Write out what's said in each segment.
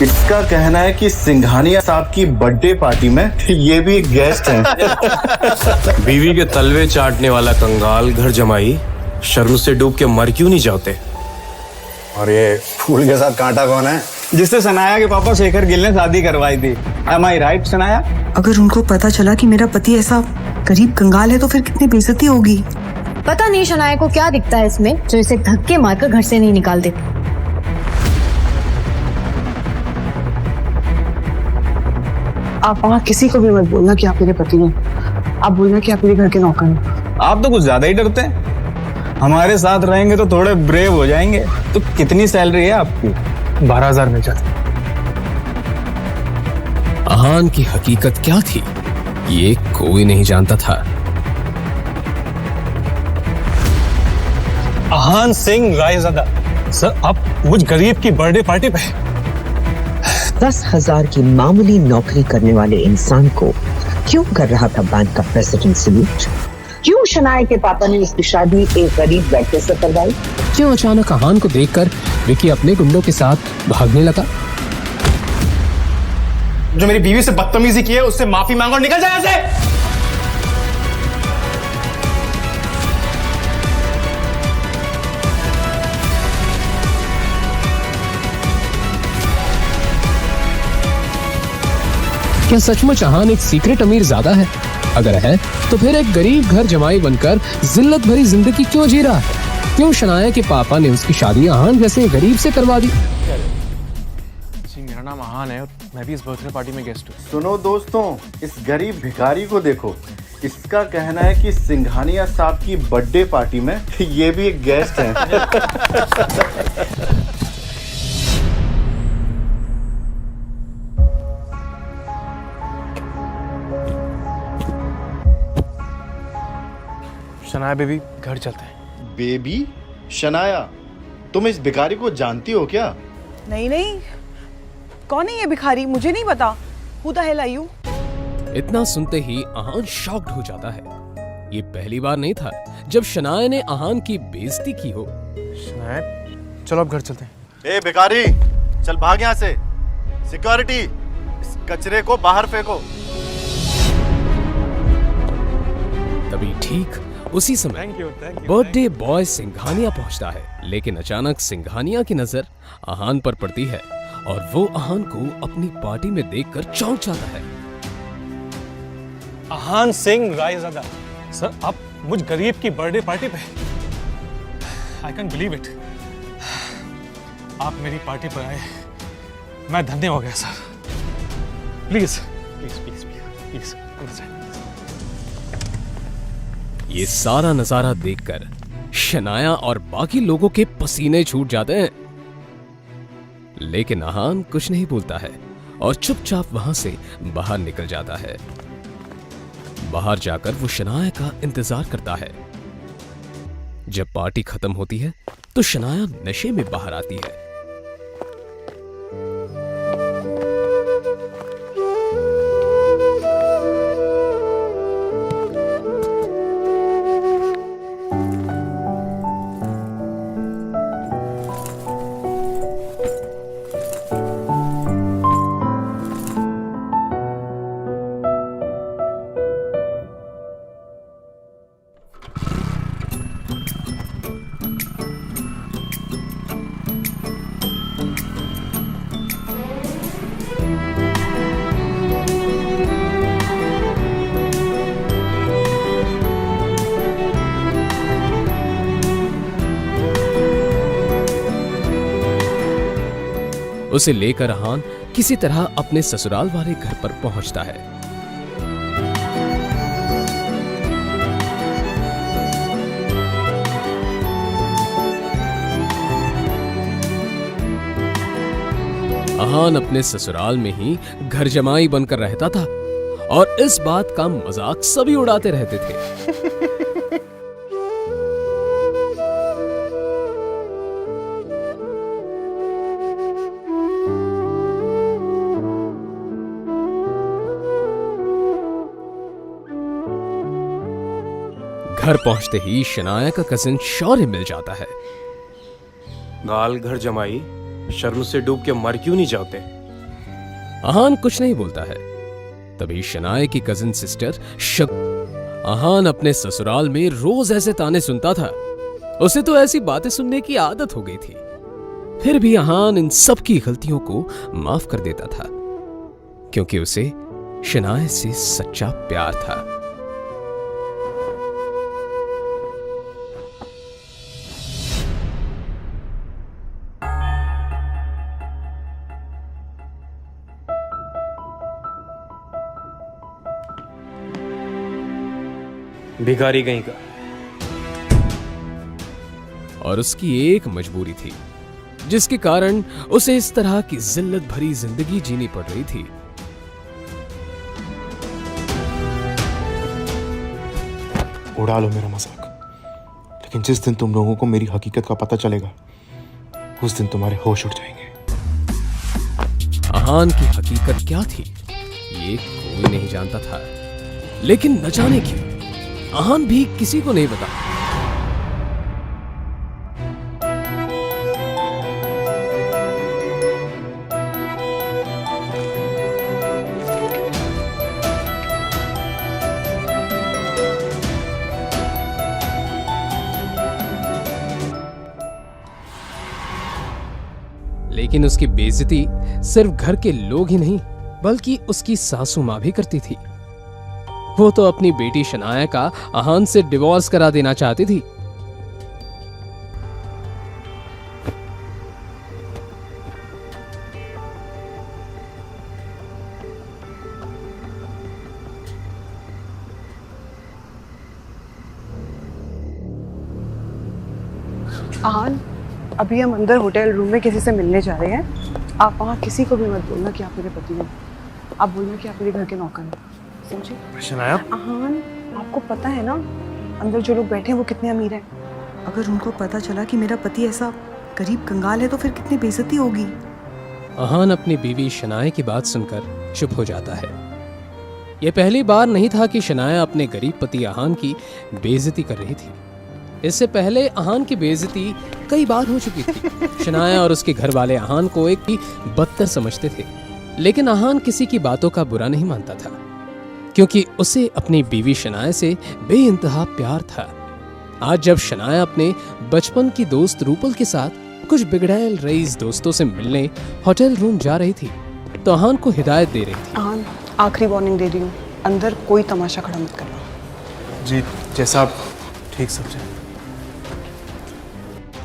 इसका कहना है कि सिंघानिया साहब की बर्थडे पार्टी में ये भी एक गेस्ट हैं। बीवी के तलवे चाटने वाला कंगाल घर जमाई शर्म से डूब के मर क्यों नहीं जाते? और ये फूल के साथ कांटा कौन है? जिससे सनाया के पापा शेखर गिल ने शादी करवाई थी। Am I right, Sanaya? अगर उनको पता चला कि मेरा पति ऐसा गरीब कंगाल है तो फिर कितनी बेइज्जती होगी। पता नहीं शनाया को क्या दिखता है इसमें जो इसे धक्के मारकर घर से नहीं निकाल देती। आप वहाँ किसी को भी मत बोलना कि आप मेरे पति हैं। आप बोलना कि आप मेरे घर के नौकर हैं। आप तो कुछ ज्यादा ही डरते हैं। हमारे साथ रहेंगे तो थोड़े ब्रेव हो जाएंगे। तो कितनी सैलरी है आपकी? 12,000 मिल जाती। अहान की हकीकत क्या थी ये कोई नहीं जानता था। अहान सिंह रायज़ादा सर, आप मुझ गरीब की बर्थडे पार्टी पे 10,000 की मामूली नौकरी करने वाले इंसान को क्यों कर रहा था बैंक का प्रेसिडेंट सल्यूट? क्यों शनाया के पापा ने उसकी शादी एक गरीब लड़के से करवाई? क्यों अचानक अहान को देखकर विकी अपने गुंडों के साथ भागने लगा? जो मेरी बीवी से बदतमीजी की है उससे माफी मांगो और निकल जाए ऐसे। क्या सचमुच अहान एक सीक्रेट अमीर ज़्यादा है? अगर है तो फिर एक गरीब घर जमाई बनकर जिल्लत भरी जिंदगी क्यों जी रहा है? क्यों शनाया के पापा ने उसकी शादी अहान जैसे गरीब से करवा दी? जी मेरा नाम अहान है और मैं भी इस बर्थडे पार्टी में गेस्ट हूँ। सुनो दोस्तों, इस गरीब भिखारी को देखो। इसका कहना है कि सिंघानिया साहब की बर्थडे पार्टी में ये भी एक गेस्ट हैं। शनाया बेबी घर चलते हैं। बेबी? शनाया, तुम इस भिखारी को जानती हो क्या? नहीं नहीं, कौन है ये भिखारी? मुझे नहीं पता। Who the hell are you? इतना सुनते ही अहान शॉक्ड हो जाता है। ये पहली बार नहीं था जब शनाया ने अहान की बेइज्जती की हो। शनाया चलो अब घर चलते हैं। ए भिखारी, चल भाग यहाँ से। सिक्योरिटी, इस कचरे को बाहर फेंको। तभी ठीक उसी समय बर्थडे बॉय सिंघानिया पहुंचता है। लेकिन अचानक सिंघानिया की नजर अहान पर पड़ती है और वो अहान को अपनी पार्टी में देखकर चौंक जाता है। अहान सिंह रायज़ादा सर, आप मुझ गरीब की बर्थडे पार्टी पे आई कैन बिलीव इट। आप मेरी पार्टी पर आए, मैं धन्य हो गया sir. Please please please please please. ये सारा नजारा देखकर शनाया और बाकी लोगों के पसीने छूट जाते हैं। लेकिन अहान कुछ नहीं बोलता है और चुपचाप वहां से बाहर निकल जाता है। बाहर जाकर वो शनाया का इंतजार करता है। जब पार्टी खत्म होती है तो शनाया नशे में बाहर आती है। उसे लेकर अहान किसी तरह अपने ससुराल वाले घर पर पहुंचता है। अहान अपने ससुराल में ही घर जमाई बनकर रहता था और इस बात का मजाक सभी उड़ाते रहते थे। घर पहुंचते ही शनाया का कजिन शौर्य मिल जाता है। गाल घर जमाई शर्म से डूब के मर क्यों नहीं जाते? आहान कुछ नहीं बोलता है। तभी शनाए की कजिन सिस्टर आहान अपने ससुराल में रोज ऐसे ताने सुनता था। उसे तो ऐसी बातें सुनने की आदत हो गई थी। फिर भी आहान इन सब की गलतियों को माफ कर देता था, क्योंकि उसे शनाए से सच्चा प्यार था। भिखारी कहीं का। और उसकी एक मजबूरी थी, जिसके कारण उसे इस तरह की जिल्लत भरी जिंदगी जीनी पड़ रही थी। उड़ा लो मेरा मजाक, लेकिन जिस दिन तुम लोगों को मेरी हकीकत का पता चलेगा, उस दिन तुम्हारे होश उड़ जाएंगे। आहान की हकीकत क्या थी, ये कोई नहीं जानता था। लेकिन न जाने क्यों आहान भी किसी को नहीं बता। लेकिन उसकी बेइज्जती सिर्फ घर के लोग ही नहीं, बल्कि उसकी सासू मां भी करती थी। वो तो अपनी बेटी शनाया का आहान से डिवोर्स करा देना चाहती थी। आहान, अभी हम अंदर होटल रूम में किसी से मिलने जा रहे हैं। आप वहाँ किसी को भी मत बोलना कि आप मेरे पति हैं। आप बोलना कि आप मेरे घर के नौकर हैं, समझे? शनाया, आहान, आपको पता है ना अंदर जो लोग बैठे हैं वो कितने अमीर हैं। अगर उनको पता चला कि मेरा पति ऐसा गरीब कंगाल है तो फिर कितनी बेइज्जती होगी। आहान अपनी बीवी शनाया की बात सुनकर चुप हो जाता है। यह पहली बार नहीं था कि शनाया अपने गरीब पति आहान की बेइज्जती कर रही थी। इससे पहले आहान की बेइज्जती कई बार हो चुकी थी। शनाया और उसके घर वाले आहान को एक ही बदतर समझते थे, लेकिन आहान किसी की बातों का बुरा नहीं मानता था, क्योंकि उसे अपनी बीवी शनाया से बेइंतहा प्यार था। आज जब शनाया अपने बचपन की दोस्त रूपल के साथ कुछ बिगड़ैल रईस दोस्तों से मिलने होटल रूम जा रही थी, तो आहान को हिदायत दे रही थी। आहान, आखिरी वार्निंग दे रही हूँ, अंदर कोई तमाशा खड़ा मत करना। जी जैसा आप ठीक समझे।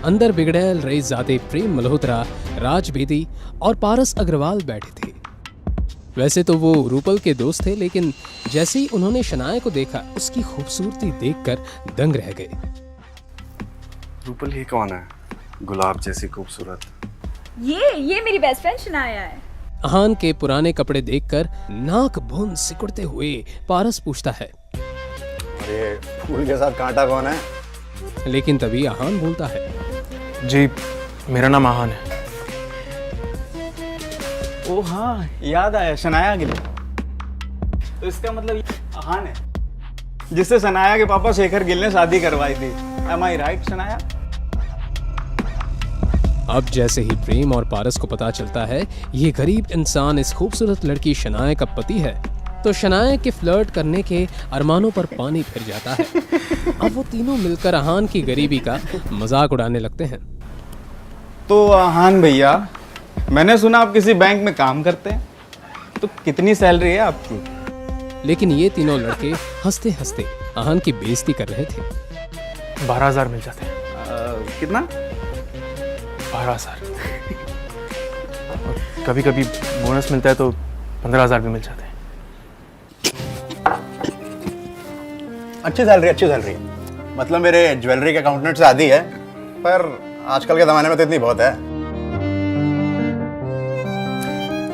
अंदर बिगड़ैल रईसजादे प्रेम मल्होत्रा, राज बेदी और पारस अग्रवाल बैठे थे। वैसे तो वो रूपल के दोस्त थे, लेकिन जैसे ही उन्होंने शनाया को देखा, उसकी खूबसूरती देखकर दंग रह गए। रूपल ही कौन है, गुलाब जैसी खूबसूरत? ये मेरी बेस्ट फ्रेंड शनाया है। आहान के पुराने कपड़े देखकर नाक भून सिकुड़ते हुए पारस पूछता है, अरे फूल के साथ कांटा कौन है? लेकिन तभी आहान बोलता है, जी मेरा नाम आहान है। ओ हाँ, याद आया, शनाया गिले। तो इसका मतलब ये आहान है जिससे शनाया के पापा शेखर गिल ने शादी करवाई थी। Am I right, Shanaya? अब जैसे ही प्रेम और पारस को पता चलता है ये गरीब इंसान इस खूबसूरत लड़की शनाया का पति है, तो शनाया के फ्लर्ट करने के अरमानों पर पानी फिर जाता है। अब वो तीनों मिलकर आहान की गरीबी का मजाक उड़ाने लगते हैं। तो आहान भैया, मैंने सुना आप किसी बैंक में काम करते हैं, तो कितनी सैलरी है आपकी? लेकिन ये तीनों लड़के हंसते हंसते आहान की बेइज्जती कर रहे थे। 12,000 मिल जाते हैं। कितना? 12,000। कभी कभी बोनस मिलता है तो 15,000 भी मिल जाते हैं। अच्छी सैलरी। मतलब मेरे ज्वेलरी के अकाउंटेंट से आधी है, पर आजकल के ज़माने में तो इतनी बहुत है।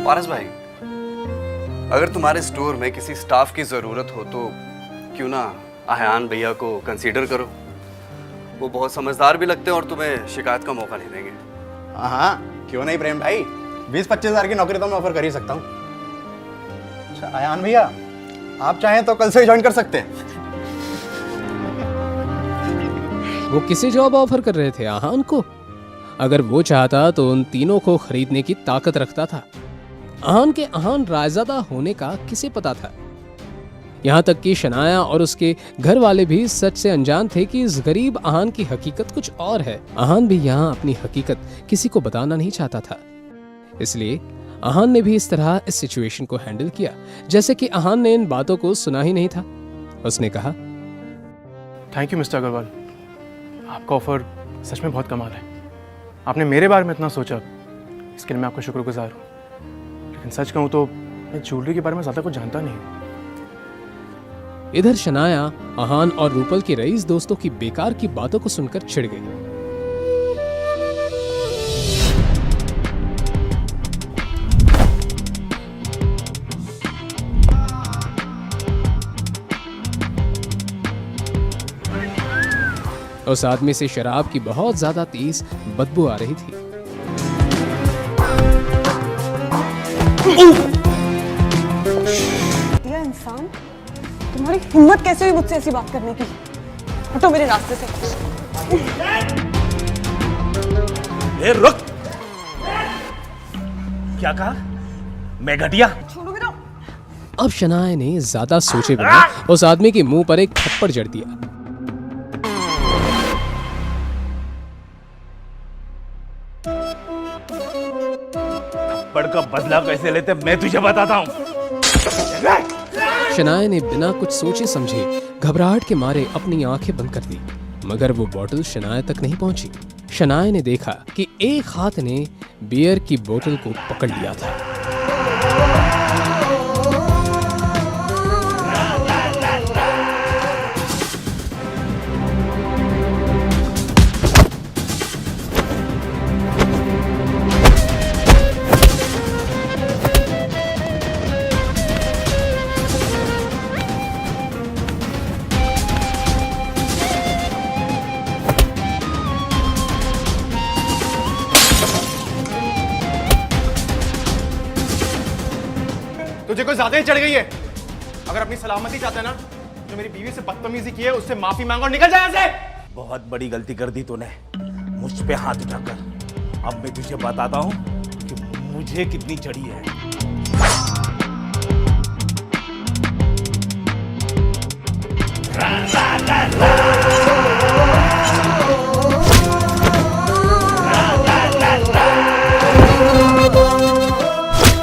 पारस भाई, अगर तुम्हारे स्टोर में किसी स्टाफ की ज़रूरत हो तो क्यों ना आहान भैया को कंसीडर करो। वो बहुत समझदार भी लगते हैं और तुम्हें शिकायत का मौका नहीं देंगे। हाँ, क्यों नहीं प्रेम भाई, 20-25 हज़ार की नौकरी तो मैं ऑफर कर ही सकता हूँ। अच्छा आयान भैया, आप चाहें तो कल से ज्वाइन कर सकते हैं। वो किसे जॉब ऑफर कर रहे थे आहान को? अगर वो चाहता तो उन तीनों को खरीदने की ताकत रखता था। अहान के अहान रायजादा होने का किसे पता था। यहाँ तक कि शनाया और उसके घर वाले भी सच से अनजान थे कि इस गरीब अहान की हकीकत कुछ और है। अहान भी यहाँ अपनी हकीकत किसी को बताना नहीं चाहता था, इसलिए अहान ने भी इस तरह इस सिचुएशन को हैंडल किया जैसे कि अहान ने इन बातों को सुना ही नहीं था। उसने कहा, थैंक यू मिस्टर अग्रवाल, आपका ऑफर सच में बहुत कमाल है। आपने मेरे बारे में इतना सोचा, इसके लिए मैं आपका शुक्रगुजार हूँ। लेकिन सच कहूँ तो मैं ज्वेलरी के बारे में ज़्यादा कुछ जानता नहीं हूँ। इधर शनाया अहान और रूपल के रईस दोस्तों की बेकार की बातों को सुनकर चिढ़ गई। उस आदमी से शराब की बहुत ज्यादा तेज बदबू आ रही थी। दिया इंसान, तुम्हारी हिम्मत कैसे हुई मुझसे ऐसी बात करने की? हटो मेरे रास्ते से। ए रुक! क्या कहा? मैं घटिया? छोड़ो मेरा। अब शनाया ने ज्यादा सोचे बिना उस आदमी के मुंह पर एक थप्पड़ जड़ दिया। थप्पड़ का बदला कैसे लेते मैं तुझे बताता हूँ। शनाया ने बिना कुछ सोचे समझे घबराहट के मारे अपनी आंखें बंद कर दी, मगर वो बोतल शनाया तक नहीं पहुंची। शनाया ने देखा कि एक हाथ ने बियर की बोतल को पकड़ लिया था। तुझे कोई ज्यादा ही चढ़ गई है। अगर अपनी सलामती चाहता है ना, जो मेरी बीवी से बदतमीजी की है उससे माफी मांगो और निकल जाए ऐसे। बहुत बड़ी गलती कर दी तूने, मुझ पे हाथ उठाकर। अब मैं तुझे बताता हूँ कि मुझे कितनी चढ़ी है।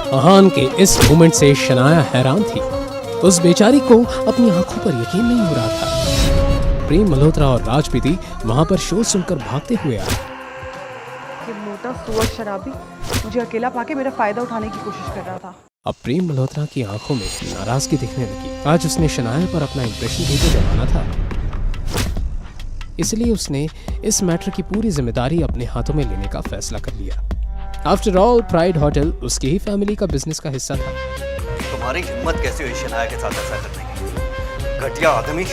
अहान के इस मोमेंट से शनाया हैरान थी। उस बेचारी को अपनी आंखों पर यकीन नहीं हो रहा था। प्रेम मल्होत्रा और राज बेदी वहां पर शोर सुनकर भागते हुए आए। ये मोटा सुअर शराबी मुझे अकेला पाके मेरा फायदा उठाने की कोशिश कर रहा था। अब प्रेम मल्होत्रा की आंखों में नाराजगी दिखने लगी। आज उसने शनाया पर अपना इंप्रेशन भी तो जमाना था, इसलिए उसने इस मैटर की पूरी जिम्मेदारी अपने हाथों में लेने का फैसला कर लिया। आफ्टर ऑल प्राइड होटल उसकी ही फैमिली का बिजनेस का हिस्सा था। तुम्हारी हिम्मत कैसे हुई शनाया के साथ ऐसा करने की? घटिया आदमी,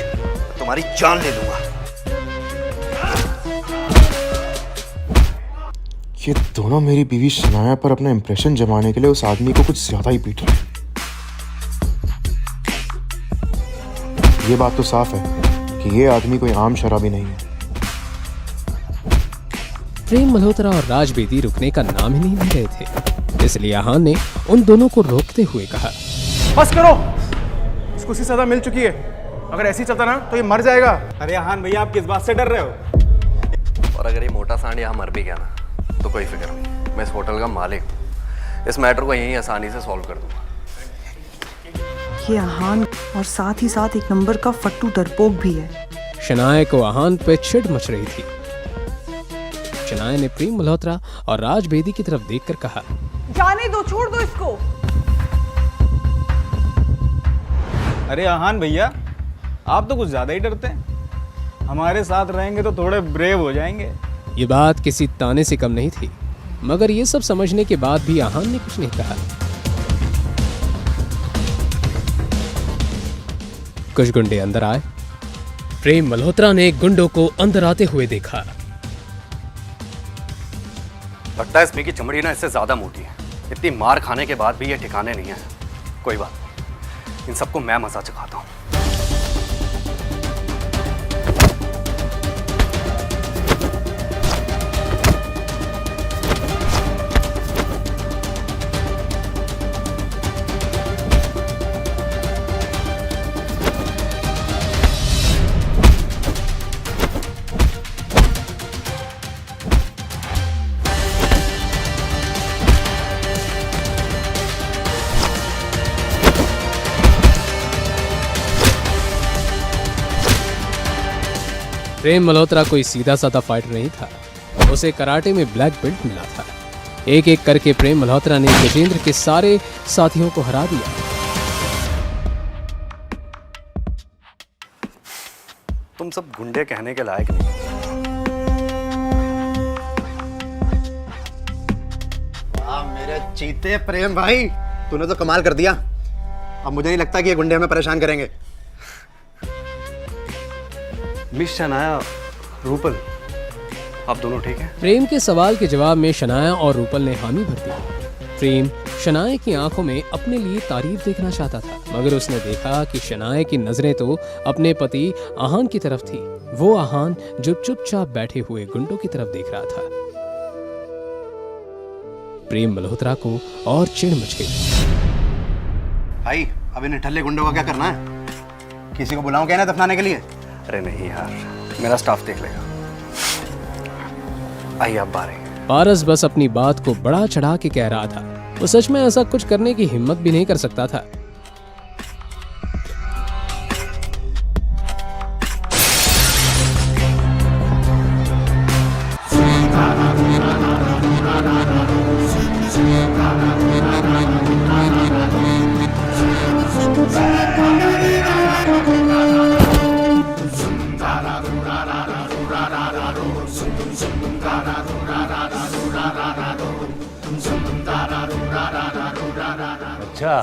तुम्हारी जान ले लूंगा। ये दोनों मेरी बीवी शनाया पर अपना इंप्रेशन जमाने के लिए उस आदमी को कुछ ज्यादा ही पीट रहे हैं। ये बात तो साफ है कि ये आदमी कोई आम शराबी नहीं है। प्रेम मल्होत्रा और राज बेदी रुकने का नाम ही नहीं ले रहे थे, इसलिए अहान ने उन दोनों को रोकते हुए कहा, बस करो, इसको उसी सजा मिल चुकी है। अगर ऐसी चलता ना तो ये मर जाएगा। अरे अहान भैया, आप किस बात से डर रहे हो? और अगर ये मोटा सांड यहाँ मर भी गया ना तो कोई फिक्र नहीं, मैं इस होटल का मालिक हूँ। इस मैटर को यहीं आसानी से सॉल्व कर दूंगा। ये अहान और साथ ही साथ एक नंबर का फट्टू डरपोक भी है। शनाया को अहान पे चिढ़ मच रही थी। शनाया ने प्रेम मल्होत्रा और राज बेदी की तरफ देखकर कहा, जाने दो, छोड़ दो इसको। अरे अहान भैया, आप तो कुछ ज्यादा ही डरते हैं। हमारे साथ रहेंगे तो थोड़े ब्रेव हो जाएंगे। ये बात किसी ताने से कम नहीं थी, मगर ये सब समझने के बाद भी अहान ने कुछ नहीं कहा। कुछ गुंडे अंदर आए। प्रेम मल्होत्रा ने गुंडों को अंदर आते हुए देखा। लगता है इसमें की चमड़ी ना इससे ज्यादा मोटी है। इतनी मार खाने के बाद भी ये ठिकाने नहीं है। कोई बात नहीं, इन सबको मैं मजा चखाता हूँ। प्रेम मल्होत्रा कोई सीधा साधा फाइटर नहीं था, उसे कराटे में ब्लैक बेल्ट मिला था। एक एक करके प्रेम मल्होत्रा ने गजेंद्र के सारे साथियों को हरा दिया। तुम सब गुंडे कहने के लायक नहीं। वाह मेरे चीते प्रेम भाई, तूने तो कमाल कर दिया। अब मुझे नहीं लगता कि ये गुंडे हमें परेशान करेंगे। मिस शनाया, रूपल, आप दोनों ठीक हैं? प्रेम के सवाल के जवाब में शनाया और रूपल ने हामी भर दी। प्रेम शनाया की आंखों में अपने लिए तारीफ देखना चाहता था, मगर उसने देखा कि शनाया की नजरें तो अपने पति आहान की तरफ थी। वो आहान जो चुपचाप बैठे हुए गुंडों की तरफ देख रहा था। प्रेम मल्होत्रा को और चिढ़ मच गई। भाई अब इन ठल्ले गुंडों का क्या करना है? किसी को बुलाऊं क्या ना दफनाने के लिए? अरे नहीं यार, मेरा स्टाफ देख लेगा। आइए आप बाहर आइए। पारस बस अपनी बात को बड़ा चढ़ा के कह रहा था। वो सच में ऐसा कुछ करने की हिम्मत भी नहीं कर सकता था। अच्छा,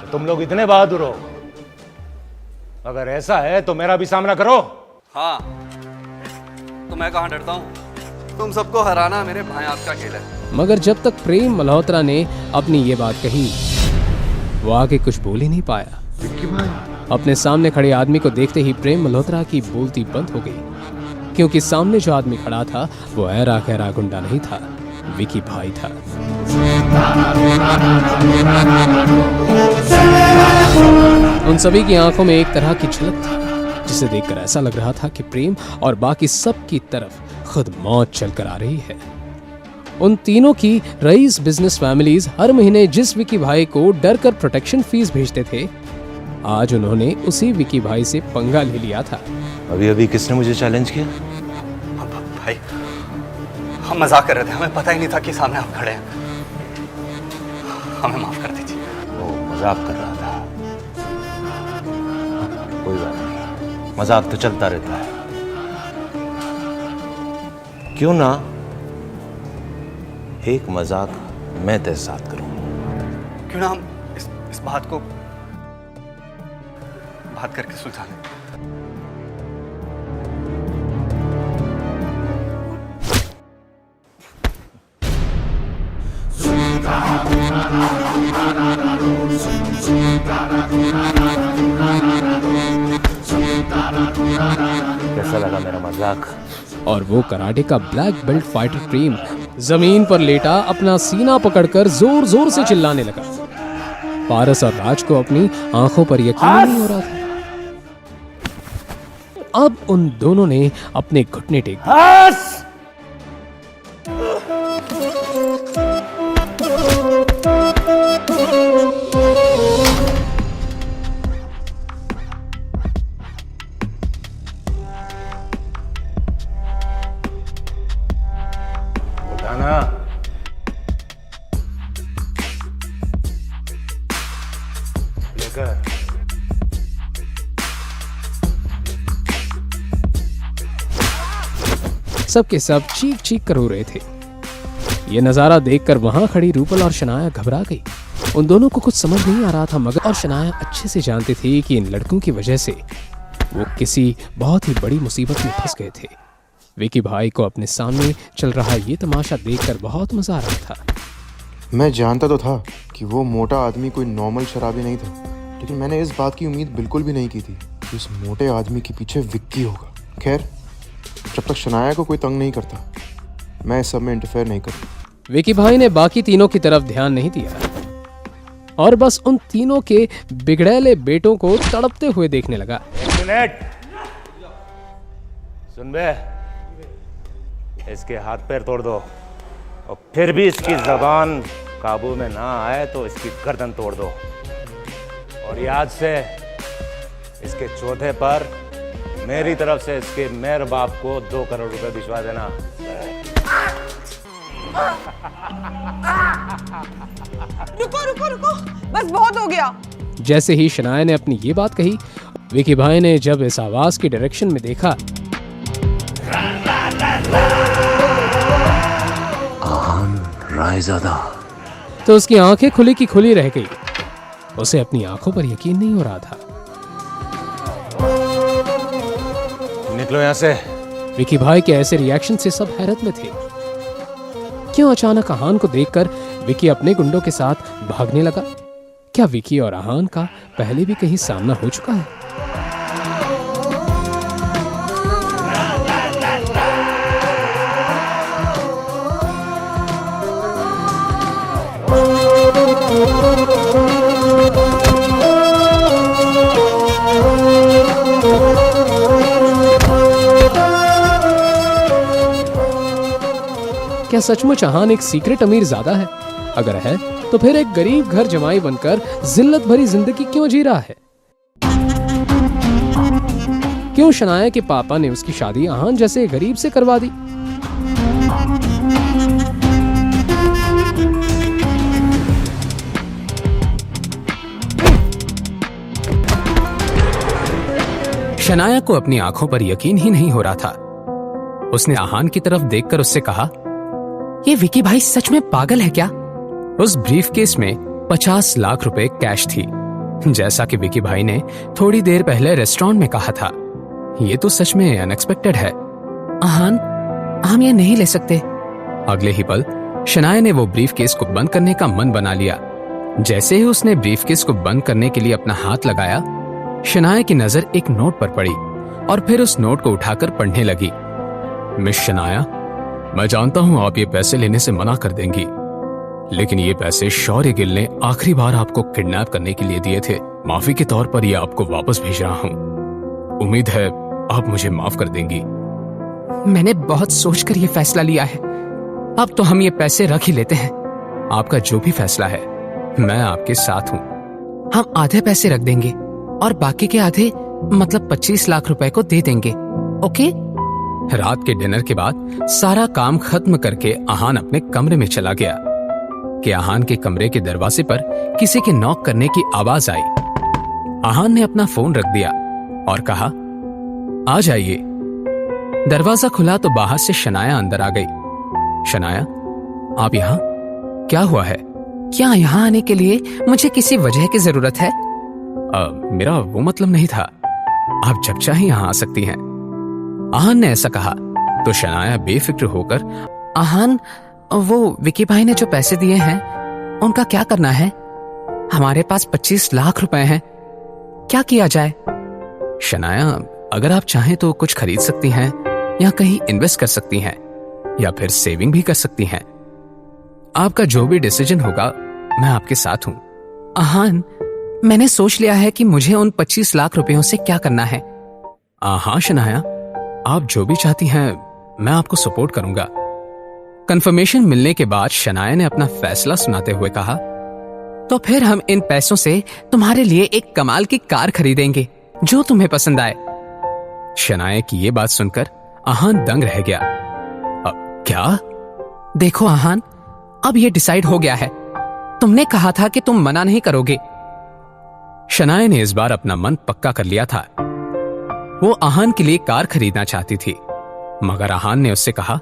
तो तुम लोग इतने बहादुर हो? अगर ऐसा है तो मेरा भी सामना करो। हाँ, तो मैं कहाँ डरता हूँ? तुम सबको हराना मेरे भाई आपका खेल है। मगर जब तक प्रेम मल्होत्रा ने अपनी ये बात कही, वो आगे कुछ बोल ही नहीं पाया। अपने सामने खड़े आदमी को देखते ही प्रेम मल्होत्रा की बोलती बंद हो गई, क्योंकि सामने जो आदमी खड़ा था वो ऐरा गहरा गुंडा नहीं था, विकी भाई था। उन सभी की आंखों में एक तरह की झलक थी, जिसे देखकर ऐसा लग रहा था कि प्रेम और बाकी सब की तरफ खुद मौत चलकर आ रही है। उन तीनों की रईस बिजनेस फैमिलीज हर महीने जिस विकी भाई को डर कर प्रोटेक्शन फीस भेजते थे, आज उन्होंने उसी विकी भाई से पंगा ले लिया था। अभी अभी किसने मुझे चैलेंज किया? भाई, हम मजाक कर रहे थे, हमें पता ही नहीं था कि सामने आप खड़े हैं। हमें माफ कर दीजिए। वो मजाक कर रहा था। कोई बात नहीं, मजाक तो चलता रहता है। क्यों ना एक मजाक मैं तेरे साथ करूं? क्यों ना हम इस बात को बात करके सुलझा लें। कैसा लगा मेरा मजाक? और वो कराटे का ब्लैक बेल्ट फाइटर प्रेम जमीन पर लेटा अपना सीना पकड़कर जोर जोर से चिल्लाने लगा। पारस और राज को अपनी आंखों पर यकीन नहीं हो रहा था। अब उन दोनों ने अपने घुटने टेक दिए। उठाना। लेकर सबके सब चीख चीख कर रो रहे थे। ये नजारा देखकर वहां खड़ी रूपल और शनाया घबरा गई। उन दोनों को कुछ समझ नहीं आ रहा था, मगर और शनाया अच्छे से जानती थी कि इन लड़कों की वजह से वो किसी बहुत ही बड़ी मुसीबत में फंस गए थे। विकी भाई को अपने सामने चल रहा ये तमाशा देखकर बहुत मजा आ रहा था। मैं जानता तो था कि वो मोटा आदमी कोई नॉर्मल शराबी नहीं था, लेकिन मैंने इस बात की उम्मीद बिल्कुल भी नहीं की थी कि उस मोटे आदमी के पीछे विक्की होगा। खैर, जब तक शनाया को कोई तंग नहीं करता, मैं इस सब में इंटरफेयर नहीं करता। विकी भाई ने बाकी तीनों की तरफ ध्यान नहीं दिया और बस उन तीनों के बिगड़ैले बेटों को तड़पते हुए देखने लगा। एक मिनट सुन बे, इसके हाथ पैर तोड़ दो और फिर भी इसकी जबान काबू में ना आए तो इसकी गर्दन तोड़ दो। और याद से इसके चौथे पर मेरी तरफ से इसके मेयर बाप को 2 करोड़ रुपए भिजवा देना। रुको रुको रुको, बस बहुत हो गया। जैसे ही शनाया ने अपनी ये बात कही, विकी भाई ने जब इस आवाज की डायरेक्शन में देखा, आहान रायज़ादा, तो उसकी आंखें खुली की खुली रह गई। उसे अपनी आंखों पर यकीन नहीं हो रहा था। निकलो यहाँ से। विकी भाई के ऐसे रिएक्शन से सब हैरत में थे। क्यों अचानक आहान को देखकर विकी अपने गुंडों के साथ भागने लगा? क्या विकी और आहान का पहले भी कहीं सामना हो चुका है? क्या सचमुच आहान एक सीक्रेट अमीर ज़्यादा है? अगर है तो फिर एक गरीब घर जमाई बनकर जिल्लत भरी जिंदगी क्यों जी रहा है? क्यों शनाया के पापा ने उसकी शादी आहान जैसे गरीब से करवा दी? शनाया को अपनी आंखों पर यकीन ही नहीं हो रहा था। उसने आहान की तरफ देखकर उससे कहा, ये विकी भाई सच में पागल है क्या? उस ब्रीफकेस में 50 लाख रुपए कैश थी, जैसा कि विकी भाई ने थोड़ी देर पहले रेस्टोरेंट में कहा था। ये तो सच में अनएक्सपेक्टेड है। आहान, हम ये नहीं ले सकते। अगले ही पल शनाया ने वो ब्रीफकेस को बंद करने का मन बना लिया। जैसे ही उसने ब्रीफकेस को बंद करने के लिए अपना हाथ लगाया, शनाया की नजर एक नोट पर पड़ी और फिर उस नोट को उठाकर पढ़ने लगी। मिस शनाया, मैं जानता हूं आप ये पैसे लेने से मना कर देंगी, लेकिन ये पैसे शौर्य गिल ने आखिरी बार आपको किडनैप करने के लिए दिए थे। माफी के तौर पर ये आपको वापस भेज रहा हूं। उम्मीद है आप मुझे माफ कर देंगी। मैंने बहुत सोचकर ये फैसला लिया है। अब तो हम ये पैसे रख ही लेते हैं। आपका जो भी फैसला है, मैं आपके साथ हूं। हम आधे पैसे रख देंगे और बाकी के आधे, मतलब 25 लाख रुपए को दे देंगे। ओके? रात के डिनर के बाद सारा काम खत्म करके आहान अपने कमरे में चला गया कि आहान के कमरे के दरवाजे पर किसी के नॉक करने की आवाज आई। आहान ने अपना फोन रख दिया और कहा, आ जाइए। दरवाजा खुला तो बाहर से शनाया अंदर आ गई। शनाया, आप यहाँ? क्या हुआ है? क्या यहाँ आने के लिए मुझे किसी वजह की जरूरत है? मेरा वो मतलब नहीं था। आप जब चाहे यहाँ आ सकती हैं। आहान ने ऐसा कहा तो शनाया बेफिक्र होकर, आहान, वो विकी भाई ने जो पैसे दिए हैं उनका क्या करना है? हमारे पास 25 लाख रुपए हैं, क्या किया जाए? शनाया, अगर आप चाहें तो कुछ खरीद सकती हैं या कहीं इन्वेस्ट कर सकती हैं या फिर सेविंग भी कर सकती हैं। आपका जो भी डिसीजन होगा, मैं आपके साथ हूं। आहान, मैंने सोच लिया है कि मुझे उन 25 लाख रुपयों से क्या करना है। हाँ शनाया, आप जो भी चाहती हैं मैं आपको सपोर्ट करूंगा। कंफर्मेशन मिलने के बाद शनाया ने अपना फैसला सुनाते हुए कहा, तो फिर हम इन पैसों से तुम्हारे लिए एक कमाल की कार खरीदेंगे जो तुम्हें पसंद आए। शनाया की ये बात सुनकर आहान दंग रह गया। क्या? देखो आहान, अब ये डिसाइड हो गया है। तुमने कहा था कि तुम मना नहीं करोगे। शनाया ने इस बार अपना मन पक्का कर लिया था। वो आहान के लिए कार खरीदना चाहती थी, मगर आहान ने उससे कहा,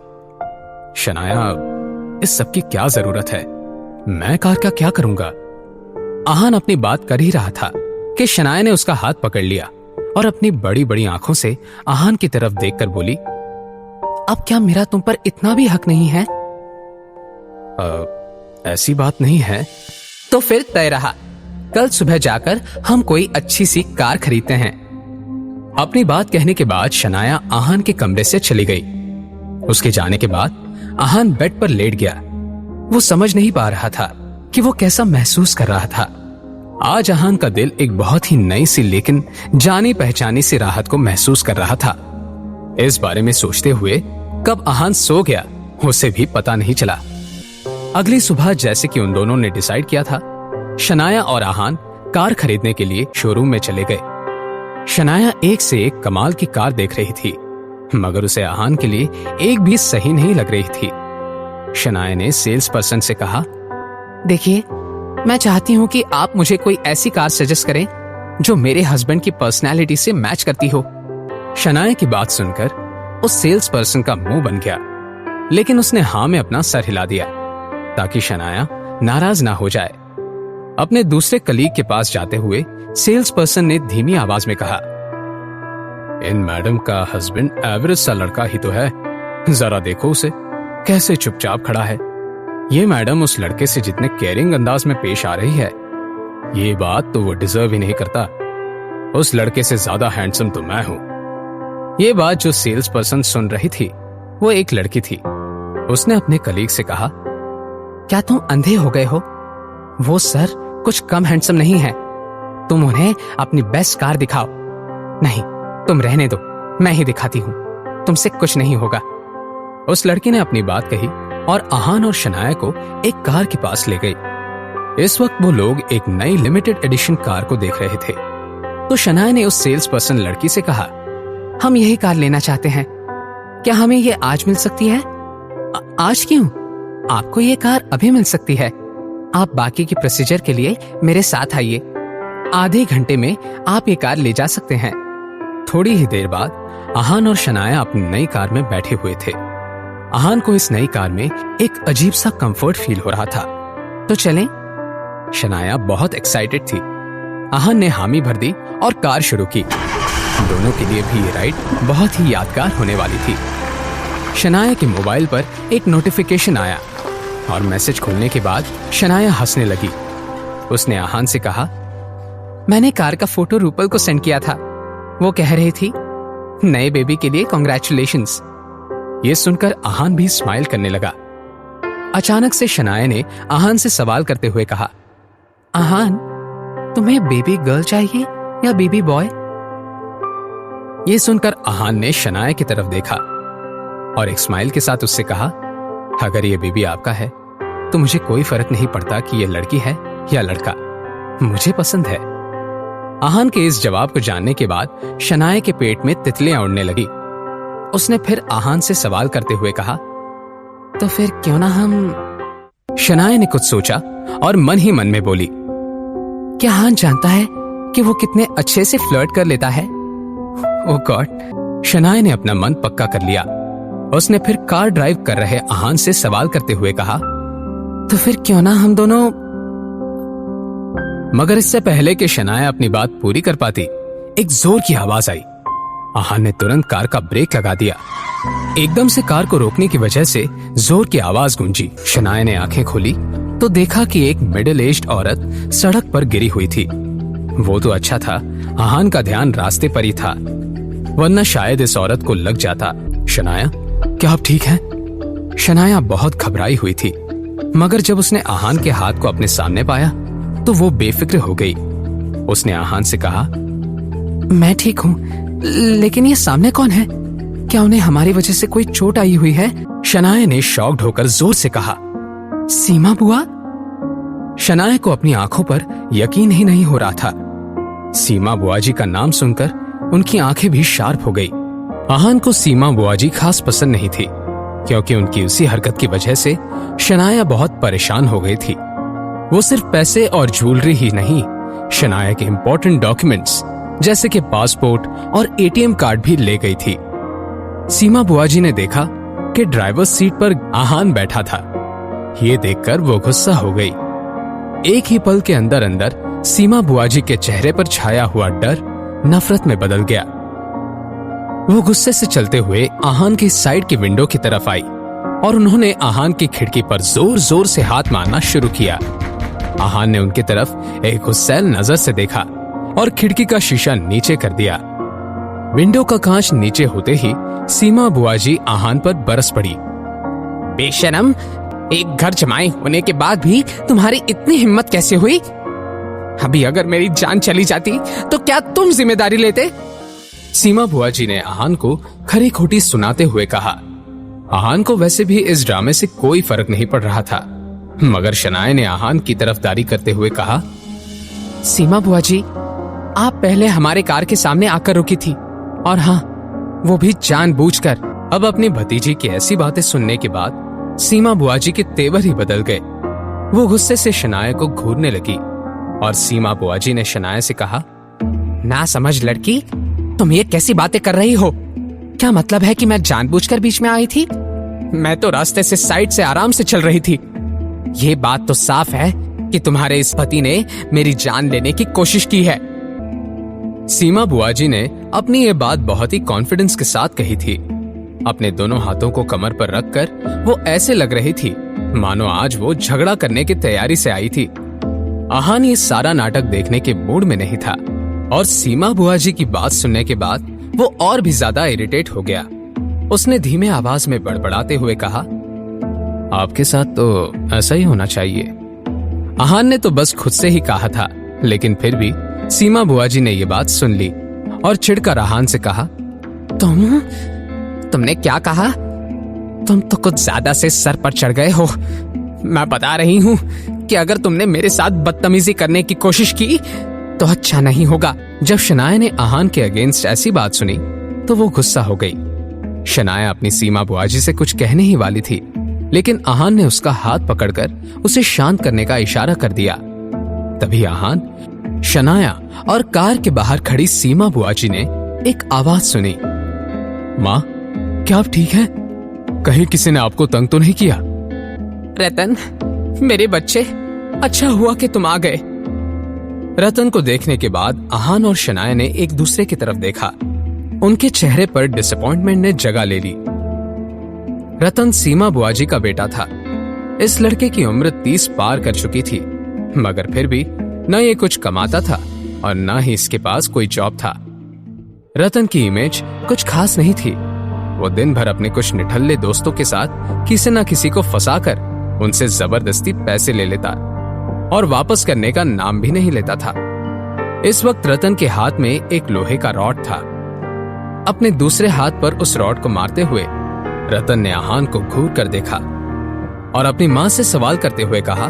शनाया, इस सब की क्या जरूरत है? मैं कार का क्या करूंगा? आहान अपनी बात कर ही रहा था कि शनाया ने उसका हाथ पकड़ लिया और अपनी बड़ी बड़ी आंखों से आहान की तरफ देखकर बोली, अब क्या मेरा तुम पर इतना भी हक नहीं है? ऐसी बात नहीं है। तो फिर तय रहा, कल सुबह जाकर हम कोई अच्छी सी कार खरीदते हैं। अपनी बात कहने के बाद शनाया आहान के कमरे से चली गई। उसके जाने के बाद आहान बेड पर लेट गया। वो समझ नहीं पा रहा था कि वो कैसा महसूस कर रहा था। आज आहान का दिल एक बहुत ही नई सी लेकिन जानी पहचानी सी राहत को महसूस कर रहा था। इस बारे में सोचते हुए कब आहान सो गया उसे भी पता नहीं चला। अगली सुबह जैसे कि उन दोनों ने डिसाइड किया था, शनाया और आहान कार खरीदने के लिए शोरूम में चले गए। शनाया एक से एक कमाल की कार देख रही थी, मगर उसे आहान के लिए एक भी सही नहीं लग रही थी। शनाया ने सेल्स पर्सन से कहा, देखिए, मैं चाहती हूं कि आप मुझे कोई ऐसी कार सजेस्ट करें जो मेरे हस्बैंड की पर्सनैलिटी से मैच करती हो। शनाया की बात सुनकर उस सेल्स पर्सन का मुंह बन गया, लेकिन उसने हाँ में अपना सर हिला दिया ताकि शनाया नाराज ना हो जाए। अपने दूसरे कलीग के पास जाते हुए सेल्स पर्सन ने धीमी आवाज में कहा, इन मैडम का हस्बैंड एवरेज सा लड़का ही तो है, जरा देखो उसे कैसे चुपचाप खड़ा है। ये मैडम उस लड़के से जितने केयरिंग अंदाज में पेश आ रही है, ये बात तो वो डिजर्व ही नहीं करता। उस लड़के से ज्यादा हैंडसम तो मैं हूं। ये बात जो सेल्स पर्सन सुन रही थी वो एक लड़की थी। उसने अपने कलीग से कहा, क्या तुम अंधे हो गए हो? वो सर कुछ कम हैंडसम नहीं है। तुम उन्हें अपनी बेस्ट कार दिखाओ। नहीं, तुम रहने दो, मैं ही दिखाती हूं, तुमसे कुछ नहीं होगा। उस लड़की ने अपनी बात कही और आहान और शनाया को एक कार के पास ले गई। इस वक्त वो लोग एक नई लिमिटेड एडिशन कार को देख रहे थे। तो शनाया ने उस सेल्स पर्सन लड़की से कहा, हम यही कार लेना चाहते हैं, क्या हमें ये आज मिल सकती है? आज क्यों? आपको ये कार अभी मिल सकती है। आप बाकी की प्रोसीजर के लिए मेरे साथ आइए। आधे घंटे में आप ये कार ले जा सकते हैं। थोड़ी ही देर बाद आहान और शनाया अपनी नई कार में बैठे हुए थे। आहान को इस नई कार में एक अजीब सा कंफर्ट फील हो रहा था। तो चलें? शनाया बहुत एक्साइटेड थी। आहान ने हामी भर दी और कार शुरू की। दोनों के लिए भी ये राइड बहुत ही यादगार होने वाली थी। शनाया के मोबाइल पर एक नोटिफिकेशन आया और मैसेज खुलने के बाद शनाया हंसने लगी। उसने आहान से कहा, मैंने कार का फोटो रूपल को सेंड किया था। वो कह रही थी, नए बेबी के लिए कॉन्ग्रेचुलेशंस। ये सुनकर आहान भी स्माइल करने लगा। अचानक से शनाया ने आहान से सवाल करते हुए कहा, आहान, तुम्हें बेबी गर्ल चाहिए या बेबी बॉय? ये सुनकर आहान ने शनाया की तरफ देखा और एक स्माइल के साथ उससे कहा, अगर ये बेबी आपका है तो मुझे कोई फर्क नहीं पड़ता कि ये लड़की है या लड़का, मुझे पसंद है। आहान के इस जवाब को जानने के बाद शनाया के पेट में तितलियां उड़ने लगी। उसने फिर आहान से सवाल करते हुए कहा, तो फिर क्यों ना हम? शनाया ने कुछ सोचा और मन ही मन में बोली, क्या आहान जानता है कि वो कितने अच्छे से फ्लर्ट कर लेता है? ओह गॉड। शनाया ने अपना मन पक्का कर लिया। उसने फिर कार ड्राइव कर रहे आहान से सवाल करते हुए कहा, तो फिर क्यों ना हम दोनों? मगर इससे पहले कि शनाया अपनी बात पूरी कर पाती, एक जोर की आवाज आई। आहान ने तुरंत कार का ब्रेक लगा दिया। एकदम से कार को रोकने की वजह से जोर की आवाज गूंजी। शनाया ने आंखें खोली तो देखा कि एक मिडिल एज्ड औरत सड़क पर गिरी हुई थी। वो तो अच्छा था आहान का ध्यान रास्ते पर ही था, वरना शायद इस औरत को लग जाता। शनाया, क्या आप ठीक हैं? शनाया बहुत घबराई हुई थी, मगर जब उसने आहान के हाथ को अपने सामने पाया तो वो बेफिक्र हो गई। उसने आहान से कहा, मैं ठीक हूँ, लेकिन ये सामने कौन है? क्या उन्हें हमारी वजह से कोई चोट आई हुई है? शनाया ने शॉक्ड होकर जोर से कहा, सीमा बुआ? शनाया को अपनी आंखों पर यकीन ही नहीं हो रहा था। सीमा बुआ जी का नाम सुनकर उनकी आंखें भी शार्प हो गई। आहान को सीमा बुआ जी खास पसंद नहीं थी, क्योंकि उनकी उसी हरकत की वजह से शनाया बहुत परेशान हो गई थी। वो सिर्फ पैसे और ज्वेलरी ही नहीं, शनाया के इंपॉर्टेंट डॉक्यूमेंट्स जैसे कि पासपोर्ट और एटीएम कार्ड भी ले गई थी। सीमा बुआ जी ने देखा कि ड्राइवर सीट पर आहान बैठा था। ये देखकर वो गुस्सा हो गई। एक ही पल के अंदर अंदर सीमा बुआ जी के चेहरे पर छाया हुआ डर नफरत में बदल गया। वो गुस्से से चलते हुए आहान की साइड की विंडो की तरफ आई और उन्होंने आहान की खिड़की पर जोर जोर से हाथ मारना शुरू किया। आहान ने उनकी तरफ एक गुस्सैल नजर से देखा और खिड़की का शीशा नीचे कर दिया। विंडो का कांच नीचे होते ही सीमा बुआ जी आहान पर बरस पड़ी। बेशरम, एक घर जमाए होने के बाद भी तुम्हारी इतनी हिम्मत कैसे हुई? अभी अगर मेरी जान चली जाती तो क्या तुम जिम्मेदारी लेते? सीमा बुआ जी ने आहान को खरी खोटी सुनाते हुए कहा। आहान को वैसे भी इस ड्रामे से कोई फर्क नहीं पड़ रहा था, मगर शनाया ने आहान की तरफदारी करते हुए कहा, सीमा बुआ जी, आप पहले हमारे कार के सामने आकर रुकी थी, और हाँ, वो भी जानबूझकर। अब अपनी भतीजी की ऐसी बातें सुनने के बाद सीमा बुआ जी के तेवर ही बदल गए। वो गुस्से से शनाया को घूरने लगी और सीमा बुआ जी ने शनाया से कहा, ना समझ लड़की, तुम ये कैसी बातें कर रही हो? क्या मतलब है कि मैं जानबूझकर बीच में आई थी? मैं तो रास्ते से साइड से आराम से चल रही थी। ये बात तो साफ है कि तुम्हारे इस पति ने मेरी जान लेने की कोशिश की है। सीमा बुआ जी ने अपनी ये बात बहुत ही कॉन्फिडेंस के साथ कही थी। अपने दोनों हाथों को कमर पर रखकर वो ऐसे लग रही थी मानो आज वो झगड़ा करने की तैयारी से आई थी। आहान ये सारा नाटक देखने के मूड में नहीं था और सीमा बुआ जी की बात सुनने के बाद वो और भी ज्यादा इरिटेट हो गया। उसने धीमे आवाज में बड़बड़ाते हुए कहा, आपके साथ तो ऐसा ही होना चाहिए। आहान ने तो बस खुद से ही कहा था, लेकिन फिर भी सीमा बुआ जी ने ये बात सुन ली और चिढ़कर आहान से कहा, तुमने क्या कहा? तुम तो कुछ ज्यादा से सर पर चढ़ गए हो। मैं बता रही हूँ कि अगर तुमने मेरे साथ बदतमीजी करने की कोशिश की तो अच्छा नहीं होगा। जब शनाया ने आहान के अगेंस्ट ऐसी बात सुनी तो वो गुस्सा हो गई। शनाया अपनी सीमा बुआ जी से कुछ कहने ही वाली थी, लेकिन आहान ने उसका हाथ पकड़कर उसे शांत करने का इशारा कर दिया। तभी आहान, शनाया और कार के बाहर खड़ी सीमा बुआ जी ने एक आवाज सुनी, माँ, क्या आप ठीक हैं? कहीं किसी ने आपको तंग तो नहीं किया? रतन, मेरे बच्चे, अच्छा हुआ कि तुम आ गए। रतन को देखने के बाद आहान और शनाया ने एक दूसरे की तरफ देखा। उनके चेहरे पर डिसअपॉइंटमेंट ने जगह ले ली। रतन सीमा बुआ जी का बेटा था। इस लड़के की उम्र 30 पार कर चुकी थी, मगर फिर भी न ये कुछ कमाता था और न ही इसके पास कोई जॉब था। रतन की इमेज कुछ खास नहीं थी। वो दिन भर अपने कुछ निठल्ले दोस्तों के साथ किसी न किसी को फंसाकर उनसे जबरदस्ती पैसे ले लेता और वापस करने का नाम भी नहीं लेता था। इस वक्त रतन के हाथ में एक लोहे का रॉड था। अपने दूसरे हाथ पर उस रॉड को मारते हुए रतन ने आहान को घूर कर देखा और अपनी माँ से सवाल करते हुए कहा,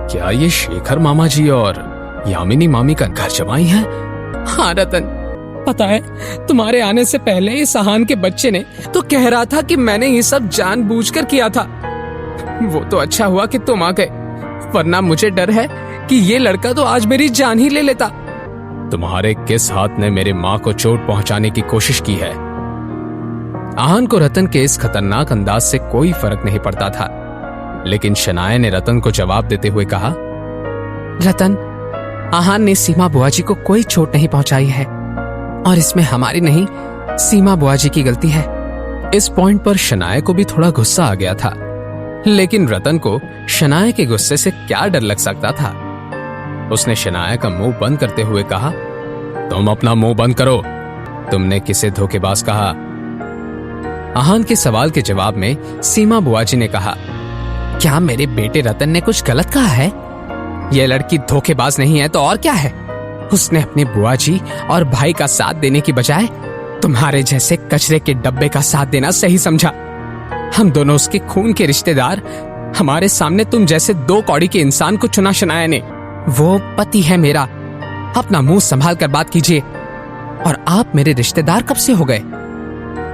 क्या ये शेखर मामा जी और यामिनी मामी का घर जमाई है? हाँ रतन, पता है, तुम्हारे आने से पहले इस आहान के बच्चे ने तो कह रहा था कि मैंने ये सब जानबूझकर किया था। वो तो अच्छा हुआ कि तुम आ गए, वरना मुझे डर है कि ये लड़का तो आज मेरी जान ही ले लेता। तुम्हारे किस हाथ ने मेरे माँ को चोट पहुंचाने की कोशिश की है? आहान को रतन के इस खतरनाक अंदाज से कोई फर्क नहीं पड़ता था, लेकिन शनाया ने रतन को जवाब देते हुए कहा, रतन, आहान ने सीमा बुआ जी को कोई चोट नहीं पहुंचाई है और इसमें हमारी नहीं, सीमा बुआ जी की गलती है। इस पॉइंट पर शनाया को भी थोड़ा गुस्सा आ गया था, लेकिन रतन को शनाया के गुस्से से क्या डर लग सकता था। उसने शनाया का मुंह बंद करते हुए कहा, तुम अपना मुंह बंद करो। तुमने किसे धोखेबाज कहा? आहान के सवाल के जवाब में सीमा बुआ जी ने कहा, क्या मेरे बेटे रतन ने कुछ गलत कहा है? यह लड़की धोखेबाज नहीं है तो और क्या है? उसने अपनी बुआ जी और भाई का साथ देने की बजाय तुम्हारे जैसे कचरे के डब्बे का साथ देना सही समझा। हम दोनों उसके खून के रिश्तेदार, हमारे सामने तुम जैसे 2 कौड़ी के इंसान को चुना शनाया ने। वो पति है मेरा, अपना मुंह संभाल कर बात कीजिए। और आप मेरे रिश्तेदार कब से हो गए?